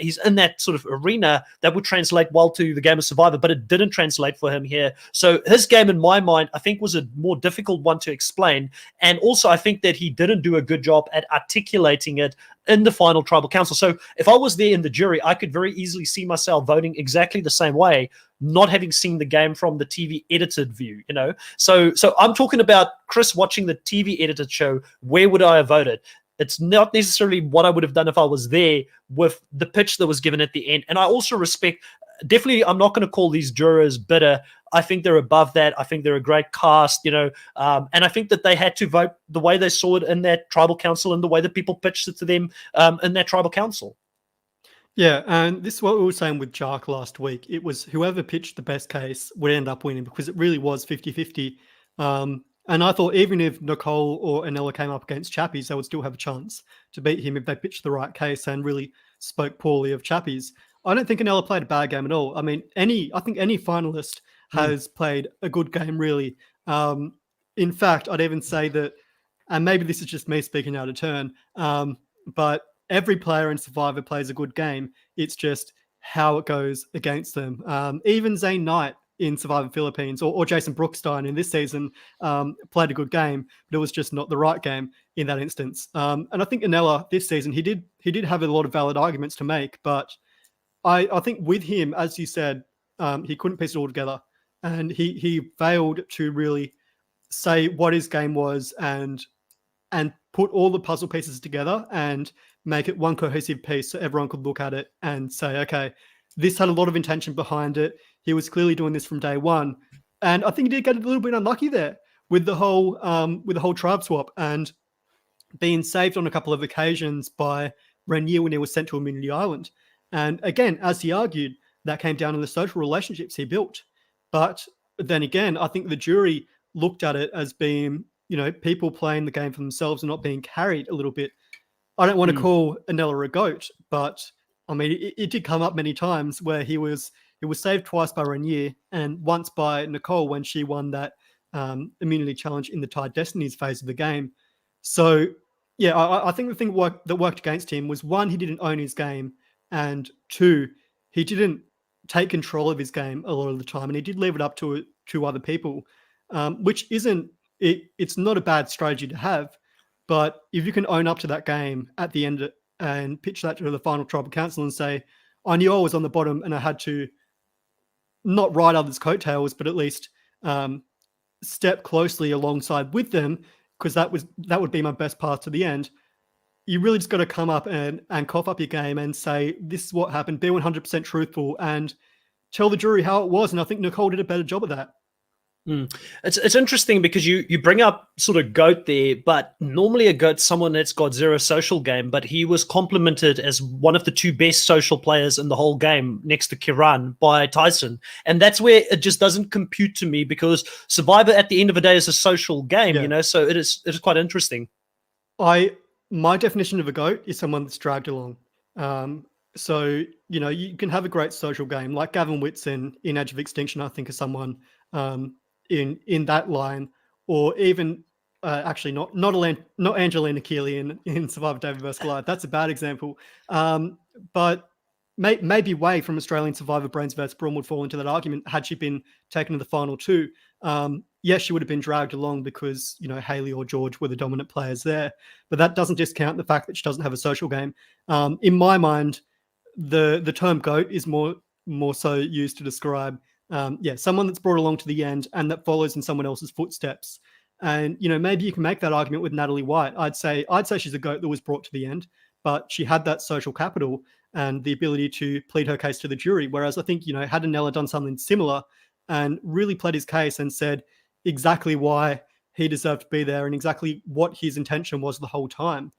A: he's in that sort of arena, that would translate well to the game of Survivor, but it didn't translate for him here. So his game, in my mind, I think was a more difficult one to explain. And also, I think that he didn't do a good job at articulating it in the final tribal council. So if I was there in the jury, I could very easily see myself voting exactly the same way, not having seen the game from the TV edited view, So I'm talking about Chris watching the TV edited show. Where would I have voted? It's not necessarily what I would have done if I was there with the pitch that was given at the end. And I also respect, definitely, I'm not going to call these jurors bitter. I think they're above that. I think they're a great cast, and I think that they had to vote the way they saw it in that tribal council and the way that people pitched it to them in that tribal council.
B: Yeah, and this is what we were saying with Jark last week. It was whoever pitched the best case would end up winning, because it really was 50-50. And I thought even if Nicole or Anela came up against Chappies, they would still have a chance to beat him if they pitched the right case and really spoke poorly of Chappies. I don't think Anela played a bad game at all. I mean, I think any finalist has played a good game, really. In fact, I'd even say that, and maybe this is just me speaking out of turn, but every player in Survivor plays a good game. It's just how it goes against them. Even Zane Knight in Survivor Philippines or Jason Brookstein in this season played a good game, but it was just not the right game in that instance. And I think Anela this season, he did have a lot of valid arguments to make, but I think with him, as you said, he couldn't piece it all together, and he failed to really say what his game was and put all the puzzle pieces together and make it one cohesive piece so everyone could look at it and say, okay, this had a lot of intention behind it. He was clearly doing this from day one. And I think he did get a little bit unlucky there with the whole tribe swap and being saved on a couple of occasions by Renier when he was sent to Immunity Island. And again, as he argued, that came down to the social relationships he built. But then again, I think the jury looked at it as being, people playing the game for themselves and not being carried a little bit. I don't want to
A: Mm.
B: call Anella a goat, but I mean, it did come up many times where he was saved twice by Renier and once by Nicole when she won that immunity challenge in the Tide Destinies phase of the game. So, yeah, I think the thing that worked against him was, one, he didn't own his game, and two, he didn't take control of his game a lot of the time, and he did leave it up to other people, which isn't it's not a bad strategy to have. But if you can own up to that game at the end and pitch that to the final tribal council and say, I knew I was on the bottom and I had to not ride others' coattails, but at least step closely alongside with them, because that would be my best path to the end. You really just got to come up and cough up your game and say, this is what happened, be 100% truthful, and tell the jury how it was. And I think Nicole did a better job of that.
A: It's interesting because you bring up sort of GOAT there, but normally a GOAT's someone that's got zero social game, but he was complimented as one of the two best social players in the whole game next to Kiran by Tyson. And that's where it just doesn't compute to me, because Survivor at the end of the day is a social game, so it is quite interesting.
B: My definition of a GOAT is someone that's dragged along. So, you can have a great social game, like Gavin Whitson in Edge of Extinction, I think, is someone in that line, or even actually not Angelina Keeley in Survivor David vs. Goliath. That's a bad example. But maybe Way from Australian Survivor Brains vs. Brawn would fall into that argument had she been taken to the final two. Yes, she would have been dragged along because, Haley or George were the dominant players there. But that doesn't discount the fact that she doesn't have a social game. In my mind, the term GOAT is more so used to describe someone that's brought along to the end and that follows in someone else's footsteps. And maybe you can make that argument with Natalie White. I'd say she's a GOAT that was brought to the end, but she had that social capital and the ability to plead her case to the jury. Whereas I think had Anella done something similar and really pled his case and said exactly why he deserved to be there and exactly what his intention was the whole time,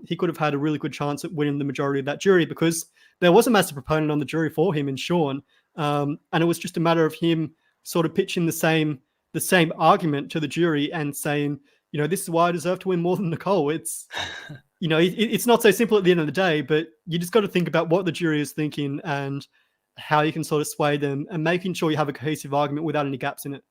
B: he could have had a really good chance at winning the majority of that jury, because there was a massive proponent on the jury for him in Sean. And it was just a matter of him sort of pitching the same argument to the jury and saying, this is why I deserve to win more than Nicole. It's, it's not so simple at the end of the day, but you just got to think about what the jury is thinking and how you can sort of sway them and making sure you have a cohesive argument without any gaps in it.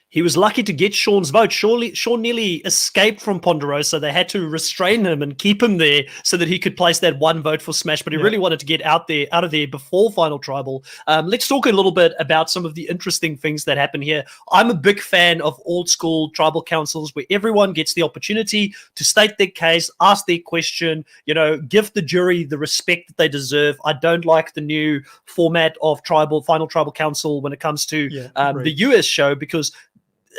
A: He was lucky to get Sean's vote. Sean nearly escaped from Ponderosa. They had to restrain him and keep him there so that he could place that one vote for Smash, but he really wanted to get out of there before Final Tribal. Let's talk a little bit about some of the interesting things that happen here. I'm a big fan of old school tribal councils where everyone gets the opportunity to state their case, ask their question, give the jury the respect that they deserve. I don't like the new format of Final Tribal Council when it comes to the US show, because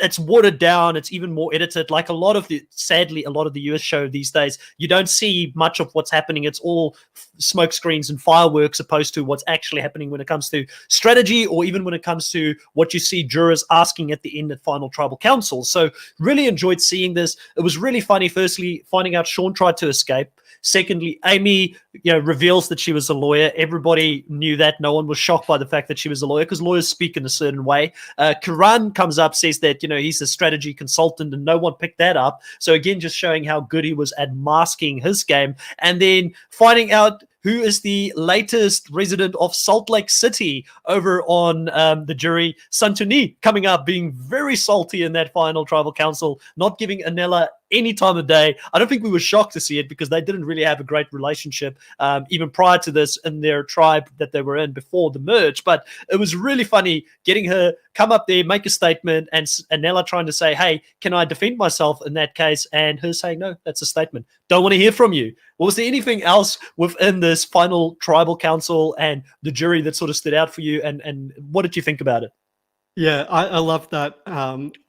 A: it's watered down. It's even more edited. Like sadly, a lot of the US show these days, you don't see much of what's happening. It's all smoke screens and fireworks opposed to what's actually happening when it comes to strategy, or even when it comes to what you see jurors asking at the end at Final Tribal Council. So really enjoyed seeing this. It was really funny, firstly, finding out Sean tried to escape. Secondly, Amy, reveals that she was a lawyer. Everybody knew that. No one was shocked by the fact that she was a lawyer, because lawyers speak in a certain way. Karan comes up, says that, he's a strategy consultant, and no one picked that up. So again, just showing how good he was at masking his game. And then finding out who is the latest resident of Salt Lake City over on the jury, Santuni, coming up, being very salty in that Final Tribal Council, not giving Anella any time of day. I don't think we were shocked to see it, because they didn't really have a great relationship even prior to this in their tribe that they were in before the merge. But it was really funny getting her come up there, make a statement, and Anella trying to say, hey, can I defend myself in that case? And her saying, no, that's a statement. Don't want to hear from you. Was there anything else within this Final Tribal Council and the jury that sort of stood out for you? And what did you think about it?
B: Yeah, I love that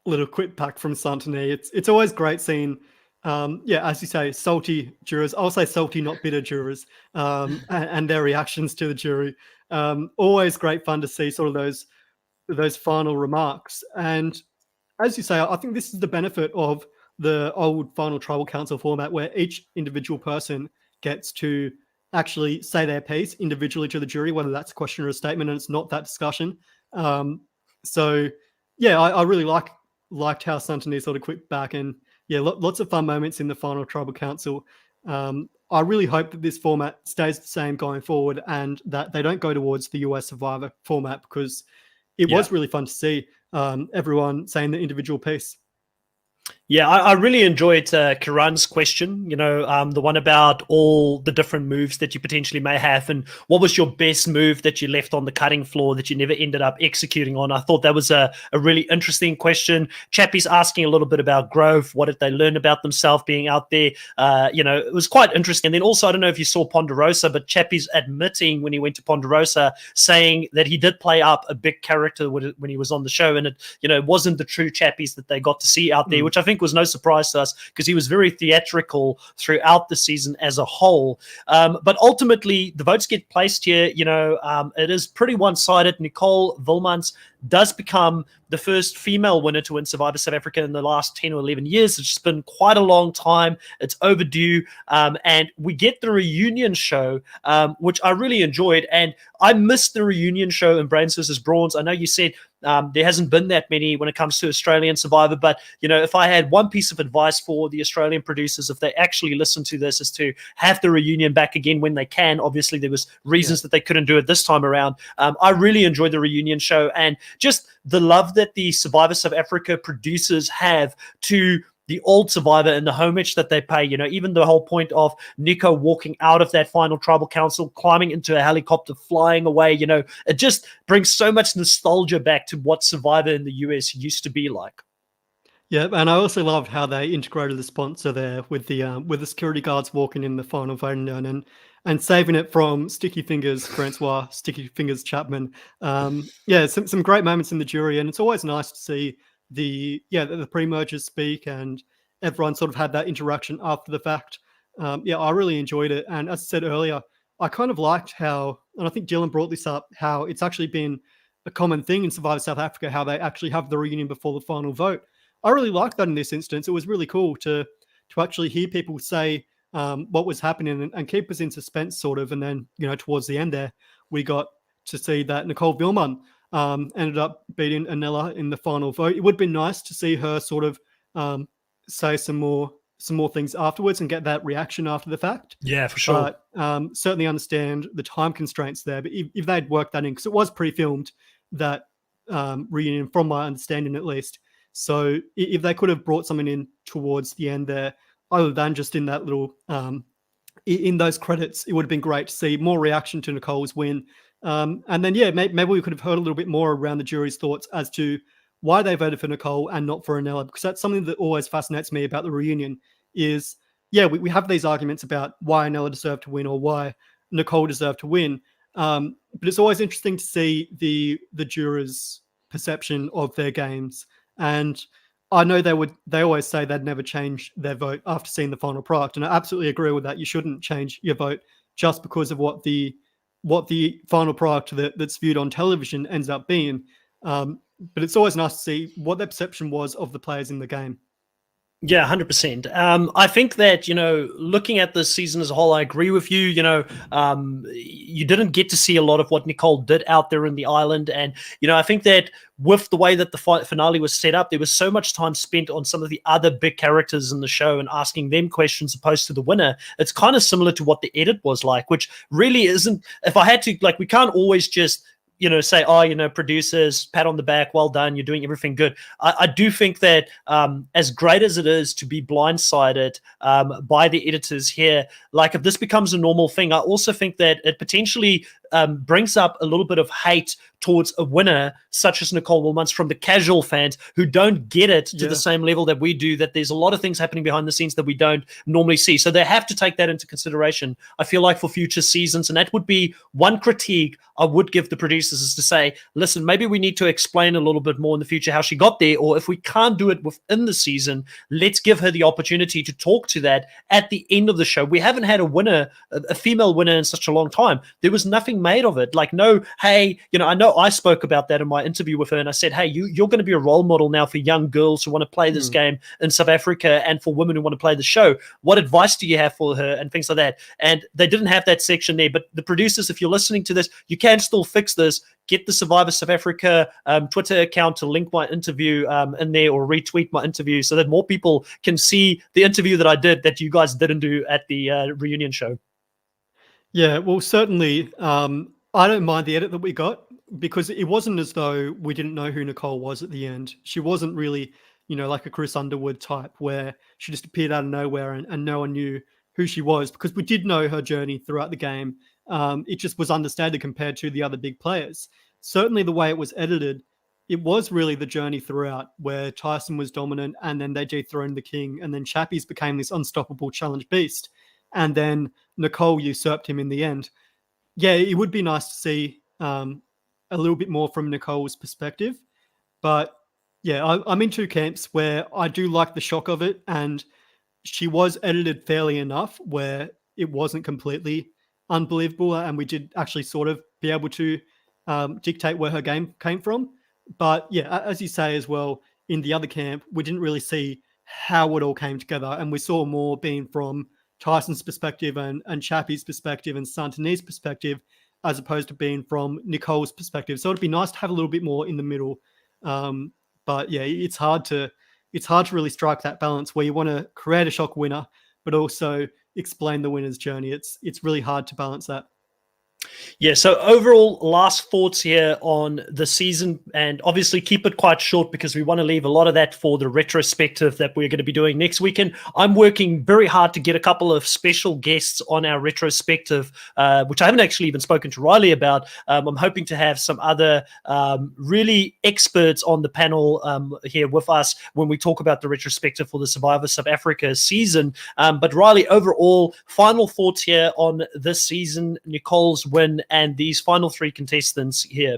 B: little quip pack from Santini. It's always great seeing, as you say, salty jurors. I'll say salty, not bitter jurors, and their reactions to the jury. Always great fun to see sort of those final remarks. And as you say, I think this is the benefit of the old Final Tribal Council format, where each individual person gets to actually say their piece individually to the jury, whether that's a question or a statement, and it's not that discussion. So yeah, I really liked how Suntony sort of quit back, and yeah, lots of fun moments in the final tribal council. I really hope that this format stays the same going forward, and that they don't go towards the US Survivor format, because it
A: Yeah.
B: was really fun to see everyone saying the individual piece.
A: Yeah, I really enjoyed Karan's question, the one about all the different moves that you potentially may have, and what was your best move that you left on the cutting floor that you never ended up executing on. I thought that was a really interesting question. Chappie's asking a little bit about growth. What did they learn about themselves being out there? It was quite interesting. And then also, I don't know if you saw Ponderosa, but Chappie's admitting when he went to Ponderosa, saying that he did play up a big character when he was on the show, and it wasn't the true Chappies that they got to see out there, which I think was no surprise to us, because he was very theatrical throughout the season as a whole. But ultimately, the votes get placed here. It is pretty one-sided. Nicole Wilmans does become the first female winner to win Survivor South Africa in the last 10 or 11 years. It's just been quite a long time. It's overdue. And we get the reunion show, which I really enjoyed. And I missed the reunion show in Brains vs. Brawns. I know you said there hasn't been that many when it comes to Australian Survivor, but if I had one piece of advice for the Australian producers, if they actually listen to this, is to have the reunion back again when they can. Obviously, there was reasons that they couldn't do it this time around. I really enjoyed the reunion show, and just the love that the Survivor South Africa producers have to the old Survivor and the homage that they pay. Even the whole point of Nico walking out of that final tribal council, climbing into a helicopter, flying away, it just brings so much nostalgia back to what Survivor in the US used to be like.
B: Yeah, and I also loved how they integrated the sponsor there with the security guards walking in the final voting urn and saving it from Sticky Fingers Francois, Sticky Fingers Chapman. Yeah, some great moments in the jury, and it's always nice to see the pre-mergers speak, and everyone sort of had that interaction after the fact. Yeah, I really enjoyed it, and as I said earlier, I kind of liked how, and I think Dylan brought this up, how it's actually been a common thing in Survivor South Africa, how they actually have the reunion before the final vote. I really liked that in this instance. It was really cool to actually hear people say what was happening and keep us in suspense, sort of. And then, towards the end there, we got to see that Nicole Wilman ended up beating Anela in the final vote. It would have been nice to see her sort of say some more things afterwards and get that reaction after the fact.
A: Yeah, for sure.
B: But certainly understand the time constraints there. But if they'd worked that in, because it was pre-filmed, that reunion, from my understanding at least. So if they could have brought something in towards the end there, other than just in that little, in those credits, it would have been great to see more reaction to Nicole's win. And then, yeah, maybe we could have heard a little bit more around the jury's thoughts as to why they voted for Nicole and not for Anela, because that's something that always fascinates me about the reunion is, yeah, we have these arguments about why Anela deserved to win or why Nicole deserved to win. But it's always interesting to see the jurors' perception of their games. And I know they always say they'd never change their vote after seeing the final product. And I absolutely agree with that. You shouldn't change your vote just because of what the final product that's viewed on television ends up being. But it's always nice to see what their perception was of the players in the game.
A: Yeah, 100%. I think that, looking at this season as a whole, I agree with you. You didn't get to see a lot of what Nicole did out there in the island. And, I think that with the way that the finale was set up, there was so much time spent on some of the other big characters in the show and asking them questions opposed to the winner. It's kind of similar to what the edit was like, which really isn't, if I had to, we can't always just say, producers, pat on the back, well done, you're doing everything good. I do think that as great as it is to be blindsided by the editors here, if this becomes a normal thing, I also think that it potentially brings up a little bit of hate towards a winner such as Nicole Wilmans from the casual fans who don't get it to the same level that we do, that there's a lot of things happening behind the scenes that we don't normally see. So they have to take that into consideration, I feel like, for future seasons. And that would be one critique I would give the producers producers is to say, listen, maybe we need to explain a little bit more in the future how she got there, or if we can't do it within the season, let's give her the opportunity to talk to that at the end of the show. We haven't had a winner, a female winner in such a long time. There was nothing made of it. Like, no, hey, I know I spoke about that in my interview with her, and I said, hey, you're going to be a role model now for young girls who want to play this game in South Africa and for women who want to play the show. What advice do you have for her and things like that? And they didn't have that section there. But the producers, if you're listening to this, you can still fix this. Get the Survivor South Africa Twitter account to link my interview in there, or retweet my interview so that more people can see the interview that I did that you guys didn't do at the reunion show.
B: Yeah, well, certainly, I don't mind the edit that we got, because it wasn't as though we didn't know who Nicole was at the end. She wasn't really, like a Chris Underwood type where she just appeared out of nowhere and no one knew who she was, because we did know her journey throughout the game. It just was understated compared to the other big players. Certainly the way it was edited, it was really the journey throughout where Tyson was dominant and then they dethroned the king, and then Chappies became this unstoppable challenge beast. And then Nicole usurped him in the end. Yeah, it would be nice to see a little bit more from Nicole's perspective. But yeah, I'm in two camps where I do like the shock of it, and she was edited fairly enough where it wasn't completely unbelievable, and we did actually sort of be able to dictate where her game came from. But yeah, as you say as well, in the other camp, we didn't really see how it all came together, and we saw more being from Tyson's perspective and Chappie's perspective and Santani's perspective, as opposed to being from Nicole's perspective. So it'd be nice to have a little bit more in the middle. But yeah, it's hard to really strike that balance where you want to create a shock winner, but also explain the winner's journey. It's really hard to balance that.
A: Yeah, so overall, last thoughts here on the season, and obviously keep it quite short because we want to leave a lot of that for the retrospective that we're going to be doing next weekend. I'm working very hard to get a couple of special guests on our retrospective, which I haven't actually even spoken to Riley about. I'm hoping to have some other really experts on the panel here with us when we talk about the retrospective for the Survivor South Africa season. But Riley, overall, final thoughts here on this season, Nicole's win, and these final three contestants here.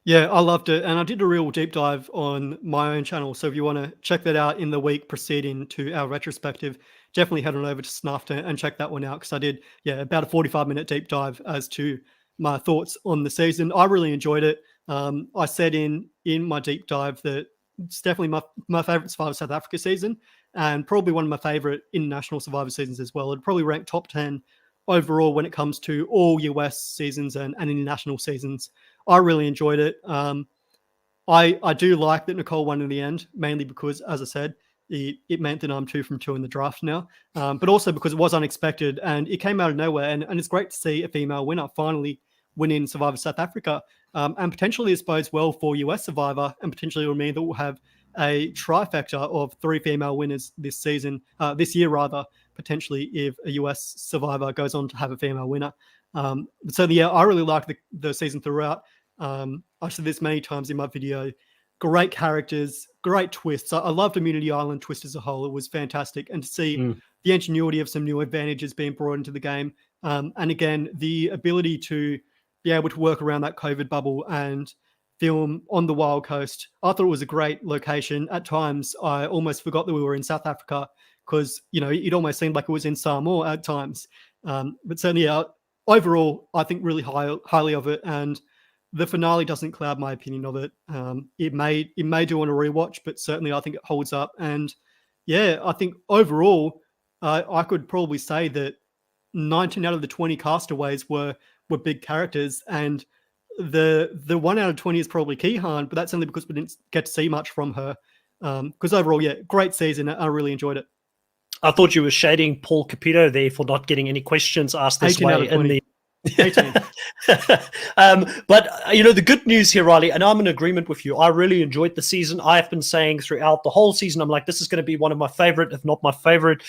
B: Yeah, I loved it. And I did a real deep dive on my own channel. So if you want to check that out in the week preceding to our retrospective, definitely head on over to Snuffed and check that one out, because I did, about a 45-minute deep dive as to my thoughts on the season. I really enjoyed it. I said in my deep dive that it's definitely my favorite Survivor South Africa season, and probably one of my favorite international Survivor seasons as well. It'd probably rank top 10 overall when it comes to all US seasons and international seasons. I really enjoyed it. I do like that Nicole won in the end, mainly because, as I said, it meant that I'm 2 from 2 in the draft now, but also because it was unexpected and it came out of nowhere. And it's great to see a female winner finally winning Survivor South Africa, and potentially this bodes well for US Survivor, and potentially will mean that we'll have a trifecta of 3 female winners this year rather, potentially, if a US Survivor goes on to have a female winner. So yeah, I really liked the season throughout. I've said this many times in my video. Great characters, great twists. I loved Immunity Island twist as a whole. It was fantastic. And to see the ingenuity of some new advantages being brought into the game. And again, the ability to be able to work around that COVID bubble and film on the Wild Coast. I thought it was a great location. At times, I almost forgot that we were in South Africa, because, it almost seemed like it was in Samoa at times. But certainly, overall, I think really highly of it. And the finale doesn't cloud my opinion of it. It may do on a rewatch, but certainly I think it holds up. And yeah, I think overall, I could probably say that 19 out of the 20 castaways were big characters, and the 1 out of 20 is probably Kihan, but that's only because we didn't get to see much from her. Because overall, yeah, great season. I really enjoyed it.
A: I thought you were shading Paul Capito there for not getting any questions asked this way in the
B: 18.
A: But the good news here, Riley, and I'm in agreement with you. I really enjoyed the season. I have been saying throughout the whole season, I'm like, this is going to be one of my favorite, if not my favorite,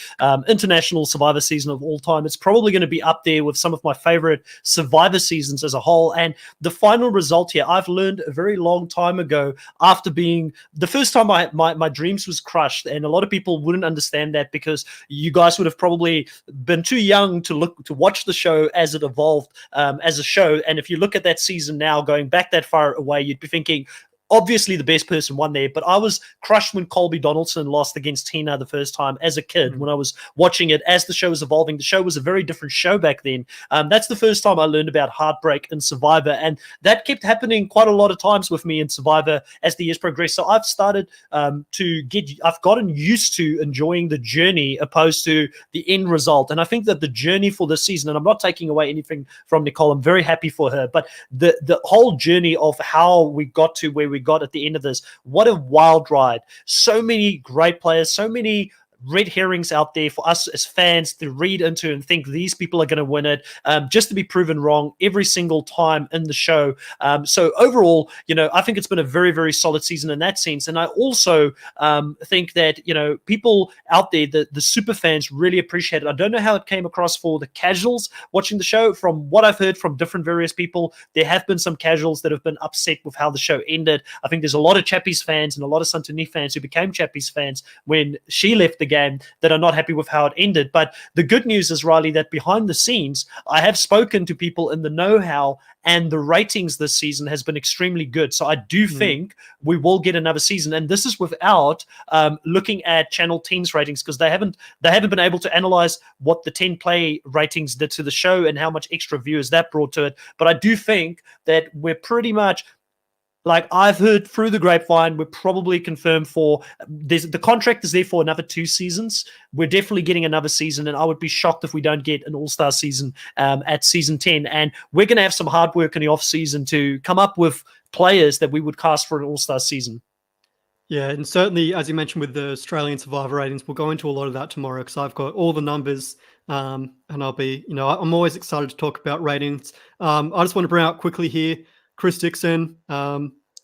A: international Survivor season of all time. It's probably going to be up there with some of my favorite Survivor seasons as a whole. And the final result here, I've learned a very long time ago, after being the first time my dreams was crushed, and a lot of people wouldn't understand that because you guys would have probably been too young to watch the show as it evolved. evolved as a show. And if you look at that season now, going back that far away, you'd be thinking, obviously the best person won there, but I was crushed when Colby Donaldson lost against Tina the first time as a kid when I was watching it. As the show was evolving, the show was a very different show back then. That's the first time I learned about heartbreak in Survivor, and that kept happening quite a lot of times with me in Survivor as the years progressed. So I've started I've gotten used to enjoying the journey opposed to the end result. And I think that the journey for this season, and I'm not taking away anything from Nicole, I'm very happy for her, but the whole journey of how we got to where we got at the end of this, what a wild ride. So many great players, so many red herrings out there for us as fans to read into and think these people are going to win it, just to be proven wrong every single time in the show. So overall, I think it's been a very, very solid season in that sense. And I also think that, people out there, the super fans really appreciate it. I don't know how it came across for the casuals watching the show. From what I've heard from different various people, there have been some casuals that have been upset with how the show ended. I think there's a lot of Chappies fans and a lot of Santini fans who became Chappies fans when she left the game that are not happy with how it ended. But the good news is, Riley, that behind the scenes, I have spoken to people in the know-how, and the ratings this season has been extremely good. So I do think we will get another season, and this is without looking at Channel 10's ratings, because they haven't been able to analyze what the 10 play ratings did to the show and how much extra viewers that brought to it. But I do think that we're pretty much, like I've heard through the grapevine, we're probably confirmed for the contract is there for another 2 seasons. We're definitely getting another season, and I would be shocked if we don't get an all-star season at season 10. And we're going to have some hard work in the off season to come up with players that we would cast for an all-star season.
B: Yeah, and certainly, as you mentioned with the Australian Survivor ratings, we'll go into a lot of that tomorrow because I've got all the numbers, and I'll be, I'm always excited to talk about ratings. I just want to bring out quickly here, Chris Dixon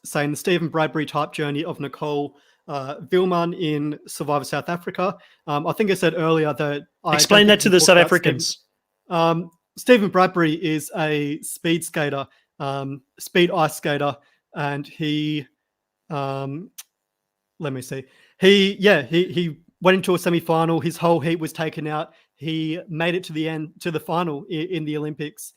B: saying the Stephen Bradbury type journey of Nicole Vilman in Survivor South Africa. I think I said earlier that
A: explain that to the South Africans.
B: Stephen Bradbury is a speed skater, speed ice skater, and he let me see. He went into a semi-final. His whole heat was taken out. He made it to the end, to the final in the Olympics,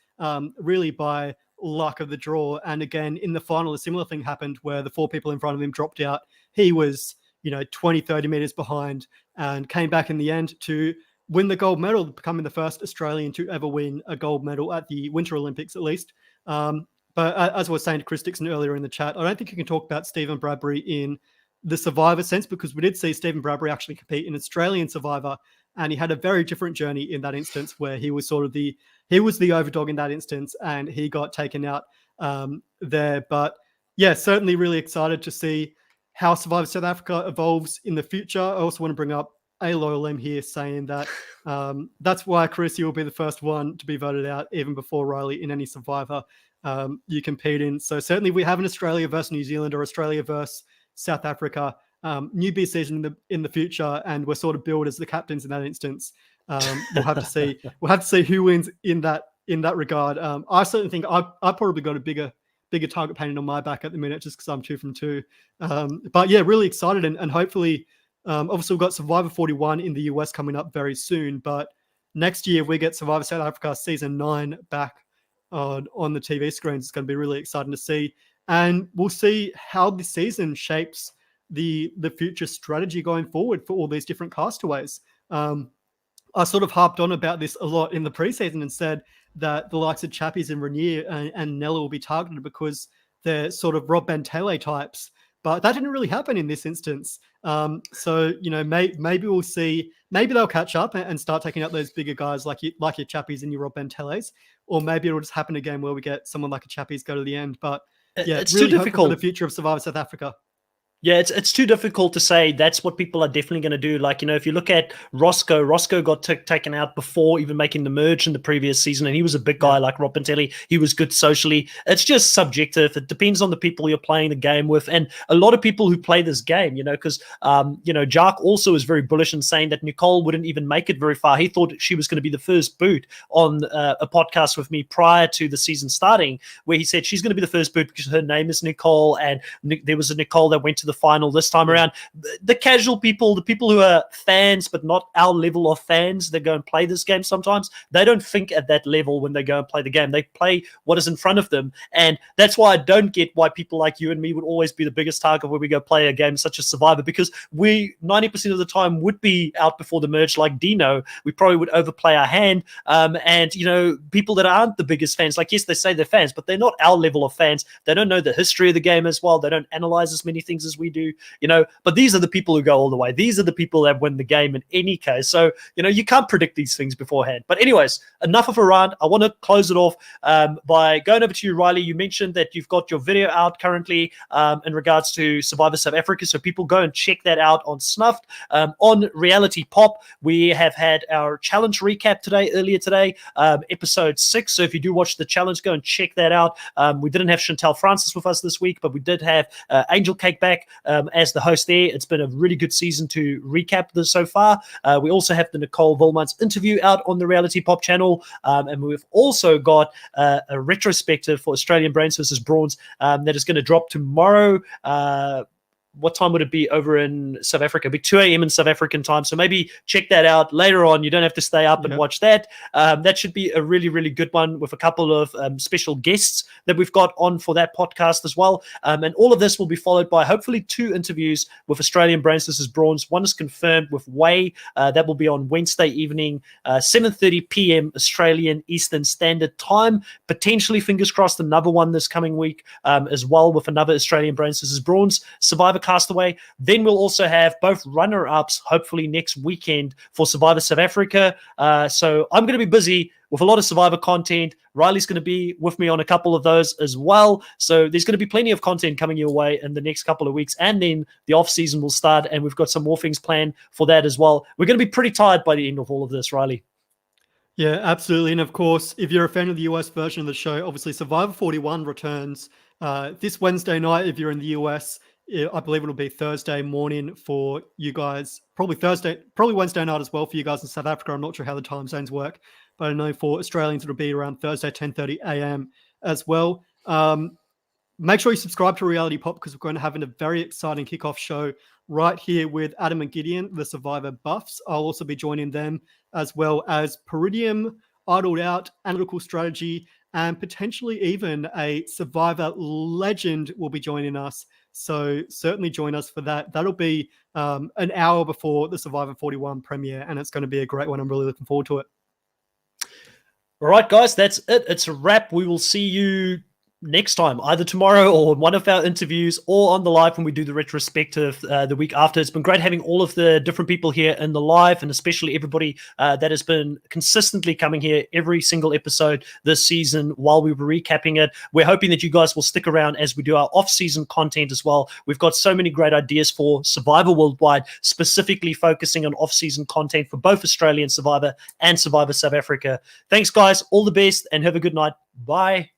B: really by luck of the draw. And again, in the final, a similar thing happened where the 4 people in front of him dropped out. He was, 20, 30 meters behind and came back in the end to win the gold medal, becoming the first Australian to ever win a gold medal at the Winter Olympics, at least. But as I was saying to Chris Dixon earlier in the chat, I don't think you can talk about Stephen Bradbury in the Survivor sense, because we did see Stephen Bradbury actually compete in Australian Survivor, and he had a very different journey in that instance where he was sort of the overdog in that instance, and he got taken out there. But yeah, certainly really excited to see how Survivor South Africa evolves in the future. I also want to bring up a loyal M here saying that that's why, Chris, you will be the first one to be voted out even before Riley in any Survivor you compete in. So certainly we have an Australia versus New Zealand or Australia versus South Africa newbie season in the future, and we're sort of billed as the captains in that instance. We'll have to see. We'll have to see who wins in that regard. I certainly think I've probably got a bigger target painted on my back at the minute just because I'm 2 from 2. But yeah, really excited, and hopefully, obviously we've got Survivor 41 in the US coming up very soon. But next year we get Survivor South Africa season 9 back on the TV screens. It's going to be really exciting to see. And we'll see how the season shapes the future strategy going forward for all these different castaways. I sort of harped on about this a lot in the preseason and said that the likes of Chappies and Rainier and Nella will be targeted because they're sort of Rob Bentele types. But that didn't really happen in this instance. So, maybe we'll see, maybe they'll catch up and start taking out those bigger guys like your Chappies and your Rob Benteles. Or maybe it'll just happen again where we get someone like a Chappies go to the end. But yeah, it's really too difficult for the future of Survivor South Africa.
A: Yeah, it's too difficult to say that's what people are definitely going to do. Like, if you look at Roscoe got taken out before even making the merge in the previous season, and he was a big guy like Rob Pintelli. He was good socially. It's just subjective. It depends on the people you're playing the game with, and a lot of people who play this game, because, Jark also is very bullish in saying that Nicole wouldn't even make it very far. He thought she was going to be the first boot on a podcast with me prior to the season starting, where he said she's going to be the first boot because her name is Nicole, and there was a Nicole that went to the the final this time around. The casual people, the people who are fans but not our level of fans that go and play this game sometimes, they don't think at that level when they go and play the game. They play what is in front of them, and that's why I don't get why people like you and me would always be the biggest target when we go play a game such as Survivor, because we 90% of the time would be out before the merge like Dino. We probably would overplay our hand, and people that aren't the biggest fans, like, yes, they say they're fans, but they're not our level of fans. They don't know the history of the game as well. They don't analyze as many things as we do, but these are the people who go all the way. These are the people that win the game in any case. So you can't predict these things beforehand. But anyways, enough of a rant. I want to close it off by going over to you, Riley. You mentioned that you've got your video out currently in regards to Survivor South Africa, so people go and check that out on Snuffed. On Reality Pop, we have had our challenge recap earlier today, episode 6. So if you do watch the challenge, go and check that out. We didn't have Chantal Francis with us this week, but we did have Angel Cake back as the host there. It's been a really good season to recap this so far. We also have the Nicole Volman's interview out on the Reality Pop channel, and we've also got a retrospective for Australian Brains versus Brawns that is going to drop tomorrow. What time would it be over in South Africa? It'd be 2 a.m. in South African time. So maybe check that out later on. You don't have to stay up and watch that. That should be a really, really good one with a couple of special guests that we've got on for that podcast as well. And all of this will be followed by hopefully 2 interviews with Australian Brains versus Brawns. One is confirmed with Way. That will be on Wednesday evening, 7:30 p.m. Australian Eastern Standard Time. Potentially, fingers crossed, another one this coming week as well with another Australian Brains versus Brawns Survivor Castaway. Then we'll also have both runner-ups hopefully next weekend for Survivor South Africa. So I'm going to be busy with a lot of Survivor content. Riley's going to be with me on a couple of those as well. So there's going to be plenty of content coming your way in the next couple of weeks. And then the off-season will start, and we've got some more things planned for that as well. We're going to be pretty tired by the end of all of this, Riley.
B: Yeah, absolutely. And of course, if you're a fan of the US version of the show, obviously Survivor 41 returns this Wednesday night. If you're in the US, I believe it'll be Thursday morning for you guys, probably Wednesday night as well for you guys in South Africa. I'm not sure how the time zones work, but I know for Australians it'll be around Thursday 10:30 a.m. as well. Make sure you subscribe to Reality Pop, because we're going to have a very exciting kickoff show right here with Adam and Gideon, the Survivor buffs. I'll also be joining them, as well as Peridium, Idled Out, Analytical Strategy, and potentially even a Survivor legend will be joining us. So certainly join us for that. That'll be an hour before the Survivor 41 premiere, and it's going to be a great one. I'm really looking forward to it.
A: All right, guys, that's it. It's a wrap. We will see you next time, either tomorrow or one of our interviews, or on the live when we do the retrospective the week after. It's been great having all of the different people here in the live, and especially everybody that has been consistently coming here every single episode this season while we were recapping it. We're hoping that you guys will stick around as we do our off-season content as well. We've got so many great ideas for Survivor Worldwide, specifically focusing on off-season content for both Australian Survivor and Survivor South Africa. Thanks, guys. All the best, and have a good night. Bye.